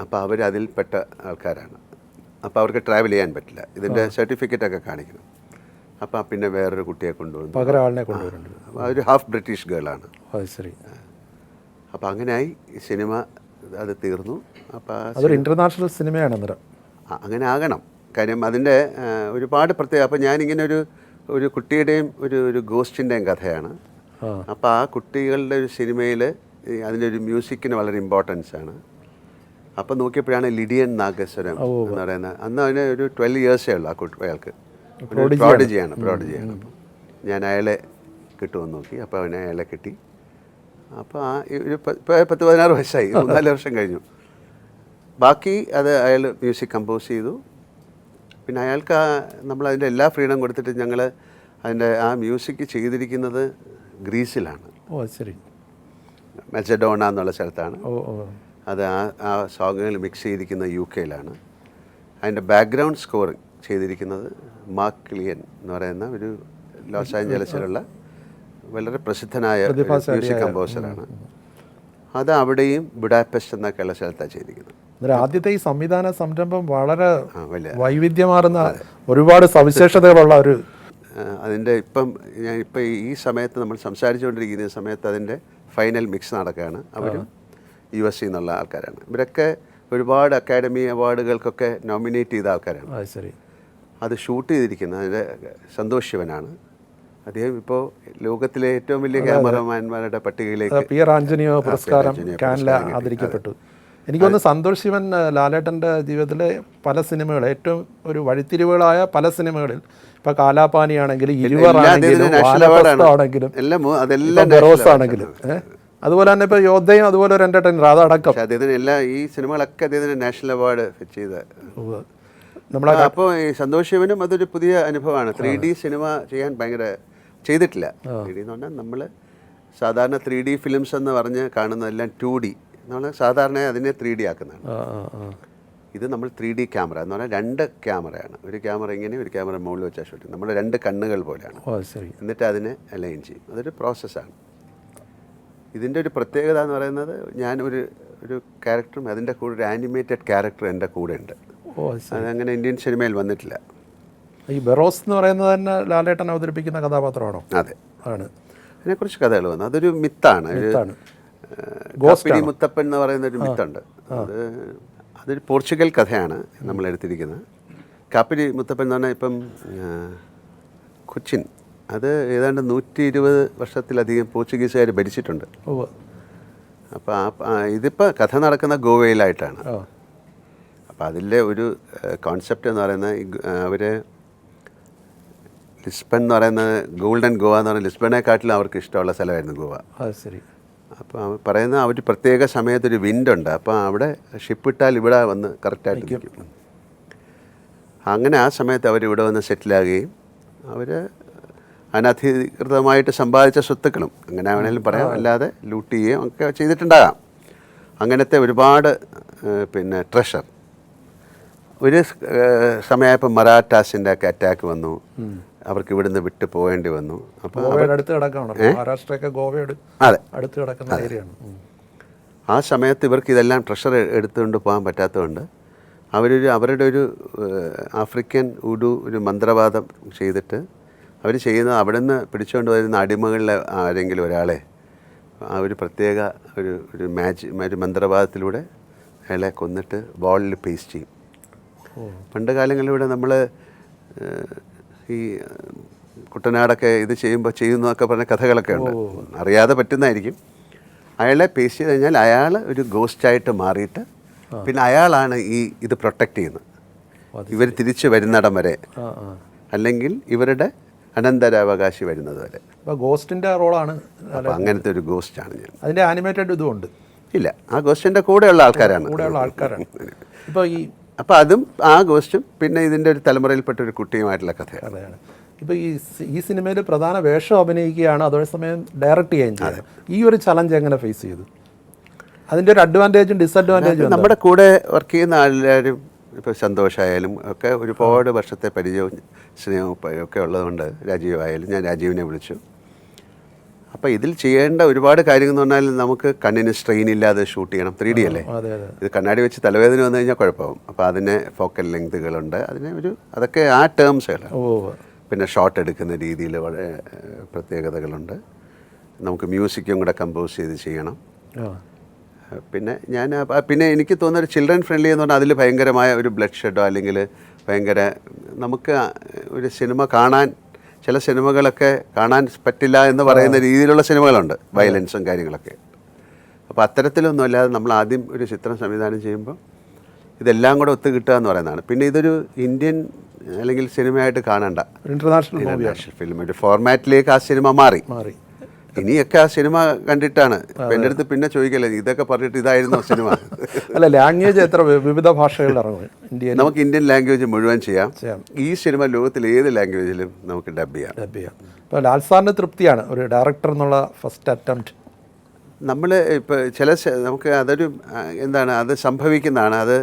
അപ്പോൾ അവർ അതിൽപ്പെട്ട ആൾക്കാരാണ്. അപ്പോൾ അവർക്ക് ട്രാവൽ ചെയ്യാൻ പറ്റില്ല, ഇതിൻ്റെ സർട്ടിഫിക്കറ്റൊക്കെ കാണിക്കണം. അപ്പോൾ പിന്നെ വേറൊരു കുട്ടിയെ കൊണ്ടുവന്നു, ഒരു ഹാഫ് ബ്രിട്ടീഷ് ഗേളാണ്. ശരി. അപ്പോൾ അങ്ങനെയായി ഈ സിനിമ അത് തീർന്നു. അപ്പോൾ അതൊരു ഇൻ്റർനാഷണൽ സിനിമയാണ് അന്നേരം. അങ്ങനെ ആകണം. കാര്യം അതിൻ്റെ ഒരുപാട് പ്രത്യേക. അപ്പോൾ ഞാനിങ്ങനെ ഒരു കുട്ടിയുടെയും ഒരു ഗോസ്റ്റിൻ്റെയും കഥയാണ്. അപ്പോൾ ആ കുട്ടികളുടെ ഒരു സിനിമയിൽ അതിൻ്റെ ഒരു മ്യൂസിക്കിന് വളരെ ഇമ്പോർട്ടൻസ് ആണ്. അപ്പോൾ നോക്കിയപ്പോഴാണ് ലിഡിയൻ നാഗേശ്വരം എന്ന് പറയുന്നത്. അന്ന് അതിന് ഒരു 12 ഇയേഴ്സേ ഉള്ളൂ. അയാൾക്ക് പ്രോഡിജിയാണ്. ഞാൻ അയാളെ കിട്ടുമെന്ന് നോക്കി. അപ്പോൾ അയാളെ കിട്ടി. അപ്പോൾ ഒരു 10-16 വയസ്സായി, 4 വർഷം കഴിഞ്ഞു. ബാക്കി അയാൾ മ്യൂസിക് കമ്പോസ് ചെയ്തു. പിന്നെ അയാൾക്ക് നമ്മളതിൻ്റെ എല്ലാ ഫ്രീഡം കൊടുത്തിട്ട് ഞങ്ങൾ അതിൻ്റെ ആ മ്യൂസിക് ചെയ്തിരിക്കുന്നത് ഗ്രീസിലാണ്. ശരി. മെസഡോണ എന്നുള്ള സ്ഥലത്താണ്. അത് ആ സോങ്ങുകൾ മിക്സ് ചെയ്തിരിക്കുന്നത് UK-ലാണ്. അതിൻ്റെ ബാക്ക്ഗ്രൗണ്ട് സ്കോറിങ് ചെയ്തിരിക്കുന്നത് മാർക്ക് ക്ലിയൻ എന്ന് പറയുന്ന ഒരു ലോസ് ആഞ്ചലസിലുള്ള വളരെ പ്രസിദ്ധനായ മ്യൂസിക് കമ്പോസറാണ്. അത് അവിടെയും ബുഡാപെസ്റ്റ് എന്നൊക്കെയുള്ള സ്ഥലത്താണ് ചെയ്തിരിക്കുന്നത്. അന്നേരം ആദ്യത്തെ ഈ സംവിധാന സംരംഭം വളരെ വലിയ വൈവിധ്യമാർന്ന ഒരുപാട് സവിശേഷതകളുള്ള ഒരു അതിൻ്റെ ഞാനിപ്പോൾ ഈ സമയത്ത് നമ്മൾ സംസാരിച്ചുകൊണ്ടിരിക്കുന്ന സമയത്ത് അതിൻ്റെ ഫൈനൽ മിക്സ് നടക്കുകയാണ്. അവരും US എന്നുള്ള ആൾക്കാരാണ്. ഇവരൊക്കെ ഒരുപാട് അക്കാഡമി അവാർഡുകൾക്കൊക്കെ നോമിനേറ്റ് ചെയ്ത ആൾക്കാരാണ്. ശരി. അത് ഷൂട്ട് ചെയ്തിരിക്കുന്നത് അതിൻ്റെ സന്തോഷ് ശിവനാണ്. അദ്ദേഹം ഇപ്പോൾ ലോകത്തിലെ ഏറ്റവും വലിയ ക്യാമറമാൻമാരുടെ പട്ടികയിലേക്ക് PR ആഞ്ജനിയോ പുരസ്കാരം കാനിൽ ആദരിക്കപ്പെട്ടു. എനിക്കൊന്ന് സന്തോഷ് ശിവൻ ലാലേട്ടൻ്റെ ജീവിതത്തിലെ പല സിനിമകൾ ഏറ്റവും ഒരു വഴിത്തിരിവുകളായ പല സിനിമകളിൽ ഇപ്പോൾ കാലാപാനിയാണെങ്കിലും ഇരുവറാണെങ്കിലും വാനപ്രസ്ഥമാണെങ്കിലും ബെറോസ് ആണെങ്കിലും അതുപോലെ തന്നെ ഇപ്പോൾ യോദ്ധയും അതുപോലെ ഒരു എൻ്റർടൈനർ അതടക്കം അദ്ദേഹത്തിന് ഈ സിനിമകളൊക്കെ അദ്ദേഹത്തിന് നാഷണൽ അവാർഡ് ചെയ്ത നമ്മളെ. അപ്പോൾ ഈ സന്തോഷ് ശിവനും അതൊരു പുതിയ അനുഭവമാണ്. 3D സിനിമ ചെയ്യാൻ ഭയങ്കര ചെയ്തിട്ടില്ല. 3D എന്ന് പറഞ്ഞാൽ നമ്മൾ സാധാരണ 3D ഫിലിംസ് എന്ന് പറഞ്ഞ് കാണുന്നതെല്ലാം 2D എന്നാണ് സാധാരണ അതിനെ 3D ആക്കുന്നതാണ്. ഇത് നമ്മൾ 3D ക്യാമറ എന്ന് പറഞ്ഞാൽ 2 ക്യാമറയാണ്. ഒരു ക്യാമറ ഇങ്ങനെ ഒരു ക്യാമറ മുകളിൽ വെച്ചാൽ ഷൂട്ടിങ്. നമ്മുടെ 2 കണ്ണുകൾ പോലെയാണ്. എന്നിട്ട് അതിനെ അലൈൻ ചെയ്യും. അതൊരു പ്രോസസ്സാണ്. ഇതിൻ്റെ ഒരു പ്രത്യേകത എന്ന് പറയുന്നത് ഞാൻ ഒരു ക്യാരക്ടറും അതിൻ്റെ കൂടെ ഒരു ആനിമേറ്റഡ് ക്യാരക്ടർ എൻ്റെ കൂടെ ഉണ്ട്. അതങ്ങനെ ഇന്ത്യൻ സിനിമയിൽ വന്നിട്ടില്ല. ഈ ബെറോസ് എന്ന് പറയുന്നത് തന്നെ ലാലേട്ടൻ അവതരിപ്പിക്കുന്ന കഥാപാത്രമാണോ? അതെ, ആണ്. അതിനെക്കുറിച്ച് കഥകൾ വന്നു. അതൊരു മിത്താണ്. മുത്തപ്പൻ എന്ന് പറയുന്ന ഒരു മിത്തുണ്ട്. അതൊരു പോർച്ചുഗൽ കഥയാണ് നമ്മൾ എടുത്തിരിക്കുന്നത്. കാപ്പിരി മുത്തപ്പൻ എന്ന് പറഞ്ഞാൽ ഇപ്പം കൊച്ചിൻ അത് ഏതാണ്ട് 120 വർഷത്തിലധികം പോർച്ചുഗീസുകാർ ഭരിച്ചിട്ടുണ്ട്. അപ്പോൾ ഇതിപ്പോൾ കഥ നടക്കുന്ന ഗോവയിലായിട്ടാണ്. അപ്പോൾ അതിലെ ഒരു കോൺസെപ്റ്റ് എന്ന് പറയുന്നത് അവർ ലിസ്ബൺ എന്ന് പറയുന്നത് ഗോൾഡൻ ഗോവ എന്ന് പറയുന്നത് ലിസ്ബണേക്കാട്ടിലും അവർക്ക് ഇഷ്ടമുള്ള സ്ഥലമായിരുന്നു ഗോവ. ശരി. അപ്പോൾ പറയുന്നത് അവർ പ്രത്യേക സമയത്തൊരു വിൻഡുണ്ട്. അപ്പോൾ അവിടെ ഷിപ്പിട്ടാൽ ഇവിടെ വന്ന് കറക്റ്റായിട്ട് നിൽക്കും. അങ്ങനെ ആ സമയത്ത് അവരിവിടെ വന്ന് സെറ്റിലാകുകയും അവർ അനധികൃതമായിട്ട് സമ്പാദിച്ച സ്വത്തുക്കളും അങ്ങനെ വേണമെങ്കിലും പറയാം, അല്ലാതെ ലൂട്ട് ചെയ്യുകയും ഒക്കെ ചെയ്തിട്ടുണ്ടാകാം. അങ്ങനത്തെ ഒരുപാട് ട്രഷർ. ഒരു സമയമായപ്പോൾ മറാഠാസിൻ്റെ ഒക്കെ അറ്റാക്ക് വന്നു. അവർക്ക് ഇവിടുന്ന് വിട്ട് പോകേണ്ടി വന്നു. അപ്പോൾ ആ സമയത്ത് ഇവർക്ക് ഇതെല്ലാം ട്രഷർ എടുത്തുകൊണ്ട് പോകാൻ പറ്റാത്തതുകൊണ്ട് അവരുടെ ഒരു ആഫ്രിക്കൻ ഉഡു ഒരു മന്ത്രവാദം ചെയ്തിട്ട് അവർ ചെയ്യുന്നത് അവിടെ നിന്ന് പിടിച്ചുകൊണ്ട് വരുന്ന അടിമകളിലെ ആരെങ്കിലും ഒരാളെ ഒരു പ്രത്യേക ഒരു മന്ത്രവാദത്തിലൂടെ അയാളെ കൊന്നിട്ട് വാളിൽ പേസ്റ്റ് ചെയ്യും. പണ്ട് കാലങ്ങളിലൂടെ നമ്മൾ ഈ കുട്ടനാടൊക്കെ ഇത് ചെയ്യുന്നതൊക്കെ പറഞ്ഞ കഥകളൊക്കെ ഉണ്ട്. അറിയാതെ പറ്റുന്നതായിരിക്കും. അയാളെ പേസ്റ്റ് ചെയ്ത് കഴിഞ്ഞാൽ അയാൾ ഒരു ഗോസ്റ്റായിട്ട് മാറിയിട്ട് പിന്നെ അയാളാണ് ഇത് പ്രൊട്ടക്റ്റ് ചെയ്യുന്നത് ഇവർ തിരിച്ച് വരുന്നിടം വരെ, അല്ലെങ്കിൽ ഇവരുടെ അനന്തരാവകാശി വരുന്നത് വരെ. അപ്പോൾ ഗോസ്റ്റിൻ്റെ റോളാണ്. അപ്പോൾ അങ്ങനത്തെ ഒരു ഗോസ്റ്റാണ് ഞാൻ. അതിൻ്റെ ആനിമേറ്റഡ് ഇതുമുണ്ട്. ഇല്ല, ആ ഗോസ്റ്റിൻ്റെ കൂടെയുള്ള ആൾക്കാരാണ്. അപ്പോൾ അതും ആ ഗോസ്റ്റും പിന്നെ ഇതിൻ്റെ ഒരു തലമുറയിൽപ്പെട്ട ഒരു കുട്ടിയുമായിട്ടുള്ള കഥയാണ്. ഇപ്പോൾ ഈ സിനിമയിൽ പ്രധാന വേഷം അഭിനയിക്കുകയാണ്, അതേസമയം ഡയറക്റ്റ് ചെയ്യുകയും ചെയ്യും. ഈ ഒരു ചലഞ്ച് എങ്ങനെ ഫേസ് ചെയ്തു? അതിൻ്റെ ഒരു അഡ്വാൻറ്റേജും ഡിസഡ്വാൻറ്റേജും. നമ്മുടെ കൂടെ വർക്ക് ചെയ്യുന്ന എല്ലാവരും ഇപ്പോൾ സന്തോഷമായാലും ഒക്കെ ഒരുപാട് വർഷത്തെ പരിചയവും സ്നേഹവും ഒക്കെ ഉള്ളതുകൊണ്ട് രാജീവായാലും ഞാൻ രാജീവിനെ വിളിച്ചു. അപ്പോൾ ഇതിൽ ചെയ്യേണ്ട ഒരുപാട് കാര്യങ്ങൾ എന്ന് പറഞ്ഞാൽ നമുക്ക് കണ്ണിന് സ്ട്രെയിൻ ഇല്ലാതെ ഷൂട്ട് ചെയ്യണം. 3D അല്ലേ, ഇത് കണ്ണാടി വെച്ച് തലവേദന വന്നു കഴിഞ്ഞാൽ കുഴപ്പമാവും. അപ്പോൾ അതിന് ഫോക്കൽ ലെങ്തുകളുണ്ട്, അതൊക്കെ ആ ടേംസുകളാണ്. പിന്നെ ഷോട്ട് എടുക്കുന്ന രീതിയിൽ വളരെ പ്രത്യേകതകളുണ്ട്. നമുക്ക് മ്യൂസിക്കും കൂടെ കമ്പോസ് ചെയ്ത് ചെയ്യണം. പിന്നെ എനിക്ക് തോന്നുന്ന ഒരു ചിൽഡ്രൻ ഫ്രണ്ട്ലി എന്ന് പറഞ്ഞാൽ അതിൽ ഭയങ്കരമായ ഒരു ബ്ലഡ് ഷെഡോ അല്ലെങ്കിൽ ഭയങ്കര നമുക്ക് ഒരു സിനിമ കാണാൻ, ചില സിനിമകളൊക്കെ കാണാൻ പറ്റില്ല എന്ന് പറയുന്ന രീതിയിലുള്ള സിനിമകളുണ്ട്, വയലൻസും കാര്യങ്ങളൊക്കെ. അപ്പോൾ അത്തരത്തിലൊന്നും അല്ലാതെ നമ്മൾ ആദ്യം ഒരു ചിത്രം സംവിധാനം ചെയ്യുമ്പോൾ ഇതെല്ലാം കൂടെ ഒത്തു കിട്ടുക എന്ന് പറയുന്നതാണ്. പിന്നെ ഇതൊരു ഇന്ത്യൻ അല്ലെങ്കിൽ സിനിമയായിട്ട് കാണണ്ട, ഇന്റർനാഷണൽ ഫിലിം ഒരു ഫോർമാറ്റിലേക്ക് ആ സിനിമ മാറി. ഇനിയൊക്കെ ആ സിനിമ കണ്ടിട്ടാണ് എൻ്റെ അടുത്ത് പിന്നെ ചോദിക്കല്ലേ ഇതൊക്കെ പറഞ്ഞിട്ട് ഇതായിരുന്നു സിനിമ. അല്ല, ലാംഗ്വേജ് എത്ര വിവിധ ഭാഷകളിൽ ഇറങ്ങും. നമുക്ക് ഇന്ത്യൻ ലാംഗ്വേജ് മുഴുവൻ ചെയ്യാം. ഈ സിനിമ ലോകത്തിൽ ഏത് ലാംഗ്വേജിലും നമുക്ക് ഡബ് ചെയ്യാം. ഇപ്പോൾ ലാൽ സാറിന് തൃപ്തിയാണ് ഒരു ഡയറക്ടർ എന്നുള്ള ഫസ്റ്റ് അറ്റംപ്റ്റ്. നമ്മൾ ഇപ്പോൾ നമുക്ക് അതൊരു അത് സംഭവിക്കുന്നതാണ്. അത്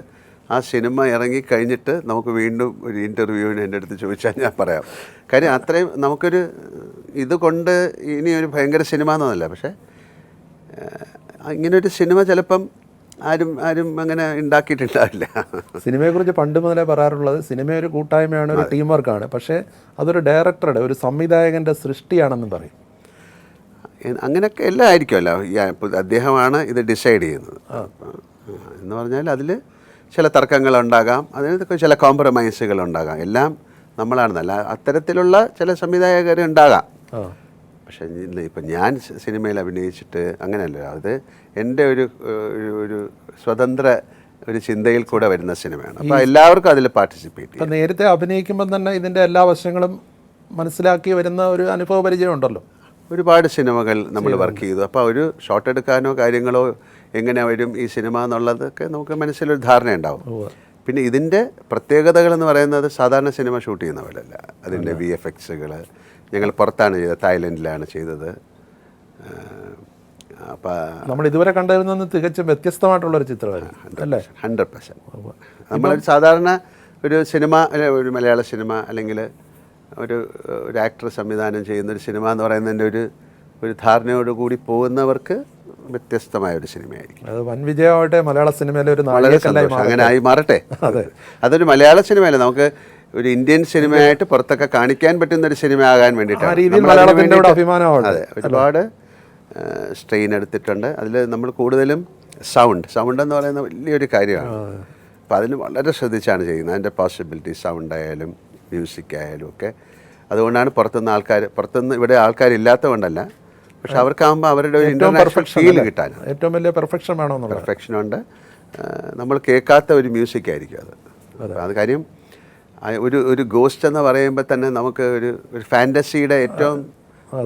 ആ സിനിമ ഇറങ്ങിക്കഴിഞ്ഞിട്ട് നമുക്ക് വീണ്ടും ഒരു ഇൻ്റർവ്യൂവിന് എൻ്റെ അടുത്ത് ചോദിച്ചാൽ ഞാൻ പറയാം. കാര്യം അത്രയും നമുക്കൊരു ഇതുകൊണ്ട് ഇനി ഒരു ഭയങ്കര സിനിമ എന്നല്ല, പക്ഷേ ഇങ്ങനൊരു സിനിമ ചിലപ്പം ആരും അങ്ങനെ ഉണ്ടാക്കിയിട്ടുണ്ടാവില്ല. സിനിമയെക്കുറിച്ച് പണ്ട് മുതലേ പറയാറുള്ളത് സിനിമ ഒരു കൂട്ടായ്മയാണ്, ഒരു ടീം വർക്കാണ്. പക്ഷേ അതൊരു ഡയറക്ടറുടെ, ഒരു സംവിധായകൻ്റെ സൃഷ്ടിയാണെന്നും പറയും. അങ്ങനെയൊക്കെ എല്ലാം ആയിരിക്കുമല്ലോ. ഇപ്പോൾ അദ്ദേഹമാണ് ഇത് ഡിസൈഡ് ചെയ്യുന്നത് എന്ന് പറഞ്ഞാൽ അതിൽ ചില തർക്കങ്ങളുണ്ടാകാം, അതിനൊക്കെ ചില കോംപ്രമൈസുകൾ ഉണ്ടാകാം. എല്ലാം നമ്മളാണെന്നല്ല, അത്തരത്തിലുള്ള ചില സംവിധായകരുണ്ടാകാം. പക്ഷേ ഇപ്പം ഞാൻ സിനിമയിൽ അഭിനയിച്ചിട്ട് അങ്ങനെയല്ല, അത് എൻ്റെ ഒരു സ്വതന്ത്ര ഒരു ചിന്തയിൽ കൂടെ വരുന്ന സിനിമയാണ്. അപ്പോൾ എല്ലാവർക്കും അതിൽ പാർട്ടിസിപ്പേറ്റ് ചെയ്യും. നേരത്തെ അഭിനയിക്കുമ്പം തന്നെ ഇതിൻ്റെ എല്ലാ വശങ്ങളും മനസ്സിലാക്കി വരുന്ന ഒരു അനുഭവ പരിചയം ഉണ്ടല്ലോ. ഒരുപാട് സിനിമകൾ നമ്മൾ വർക്ക് ചെയ്തു. അപ്പോൾ ഒരു ഷോട്ട് എടുക്കാനോ കാര്യങ്ങളോ എങ്ങനെ വരും ഈ സിനിമ എന്നുള്ളതൊക്കെ നമുക്ക് മനസ്സിലൊരു ധാരണയുണ്ടാവും. പിന്നെ ഇതിൻ്റെ പ്രത്യേകതകളെന്ന് പറയുന്നത് സാധാരണ സിനിമ ഷൂട്ട് ചെയ്യുന്ന പോലെയല്ല. അതിൻ്റെ VFXകൾ ഞങ്ങൾ പുറത്താണ് ചെയ്തത്, തായ്ലൻഡിലാണ് ചെയ്തത്. അപ്പോൾ നമ്മൾ ഇതുവരെ കണ്ടിരുന്ന തികച്ചും വ്യത്യസ്തമായിട്ടുള്ളൊരു ചിത്രമായിരുന്നു അല്ലേ? 100%. നമ്മളൊരു സാധാരണ ഒരു സിനിമ, ഒരു മലയാള സിനിമ അല്ലെങ്കിൽ ഒരു ആക്ടർ സംവിധാനം ചെയ്യുന്നൊരു സിനിമ എന്ന് പറയുന്നതിൻ്റെ ഒരു ധാരണയോടുകൂടി പോകുന്നവർക്ക് വ്യത്യസ്തമായ ഒരു സിനിമയായിരിക്കും. അത് വൻ വിജയമാവട്ടെ, മലയാള സിനിമയിലെ ഒരു അങ്ങനെ ആയി മാറട്ടെ. അതൊരു മലയാള സിനിമയല്ല, നമുക്ക് ഒരു ഇന്ത്യൻ സിനിമയായിട്ട് പുറത്തൊക്കെ കാണിക്കാൻ പറ്റുന്ന ഒരു സിനിമ ആകാൻ വേണ്ടിയിട്ടാണ്. അതെ, ഒരുപാട് സ്ട്രെയിൻ എടുത്തിട്ടുണ്ട്. അതിൽ നമ്മൾ കൂടുതലും സൗണ്ട് എന്ന് പറയുന്ന വലിയൊരു കാര്യമാണ്. അപ്പോൾ അതിന് വളരെ ശ്രദ്ധിച്ചാണ് ചെയ്യുന്നത്. അതിൻ്റെ പോസിബിലിറ്റി സൗണ്ട് ആയാലും മ്യൂസിക് ആയാലും ഒക്കെ. അതുകൊണ്ടാണ് പുറത്തുനിന്ന് ഇവിടെ ആൾക്കാരില്ലാത്തതുകൊണ്ടല്ല, പക്ഷെ അവർക്കാകുമ്പോൾ അവരുടെ ഒരു ഇന്റർനാഷണൽ ഫീൽ കിട്ടാൻ ഏറ്റവും വലിയ പെർഫെക്ഷൻ വേണോ? പെർഫെക്ഷനുണ്ട്. നമ്മൾ കേൾക്കാത്ത ഒരു മ്യൂസിക് ആയിരിക്കും അത്. കാര്യം ഒരു ഗോസ്റ്റ് എന്ന് പറയുമ്പോൾ തന്നെ നമുക്ക് ഒരു ഫാൻറ്റസിയുടെ ഏറ്റവും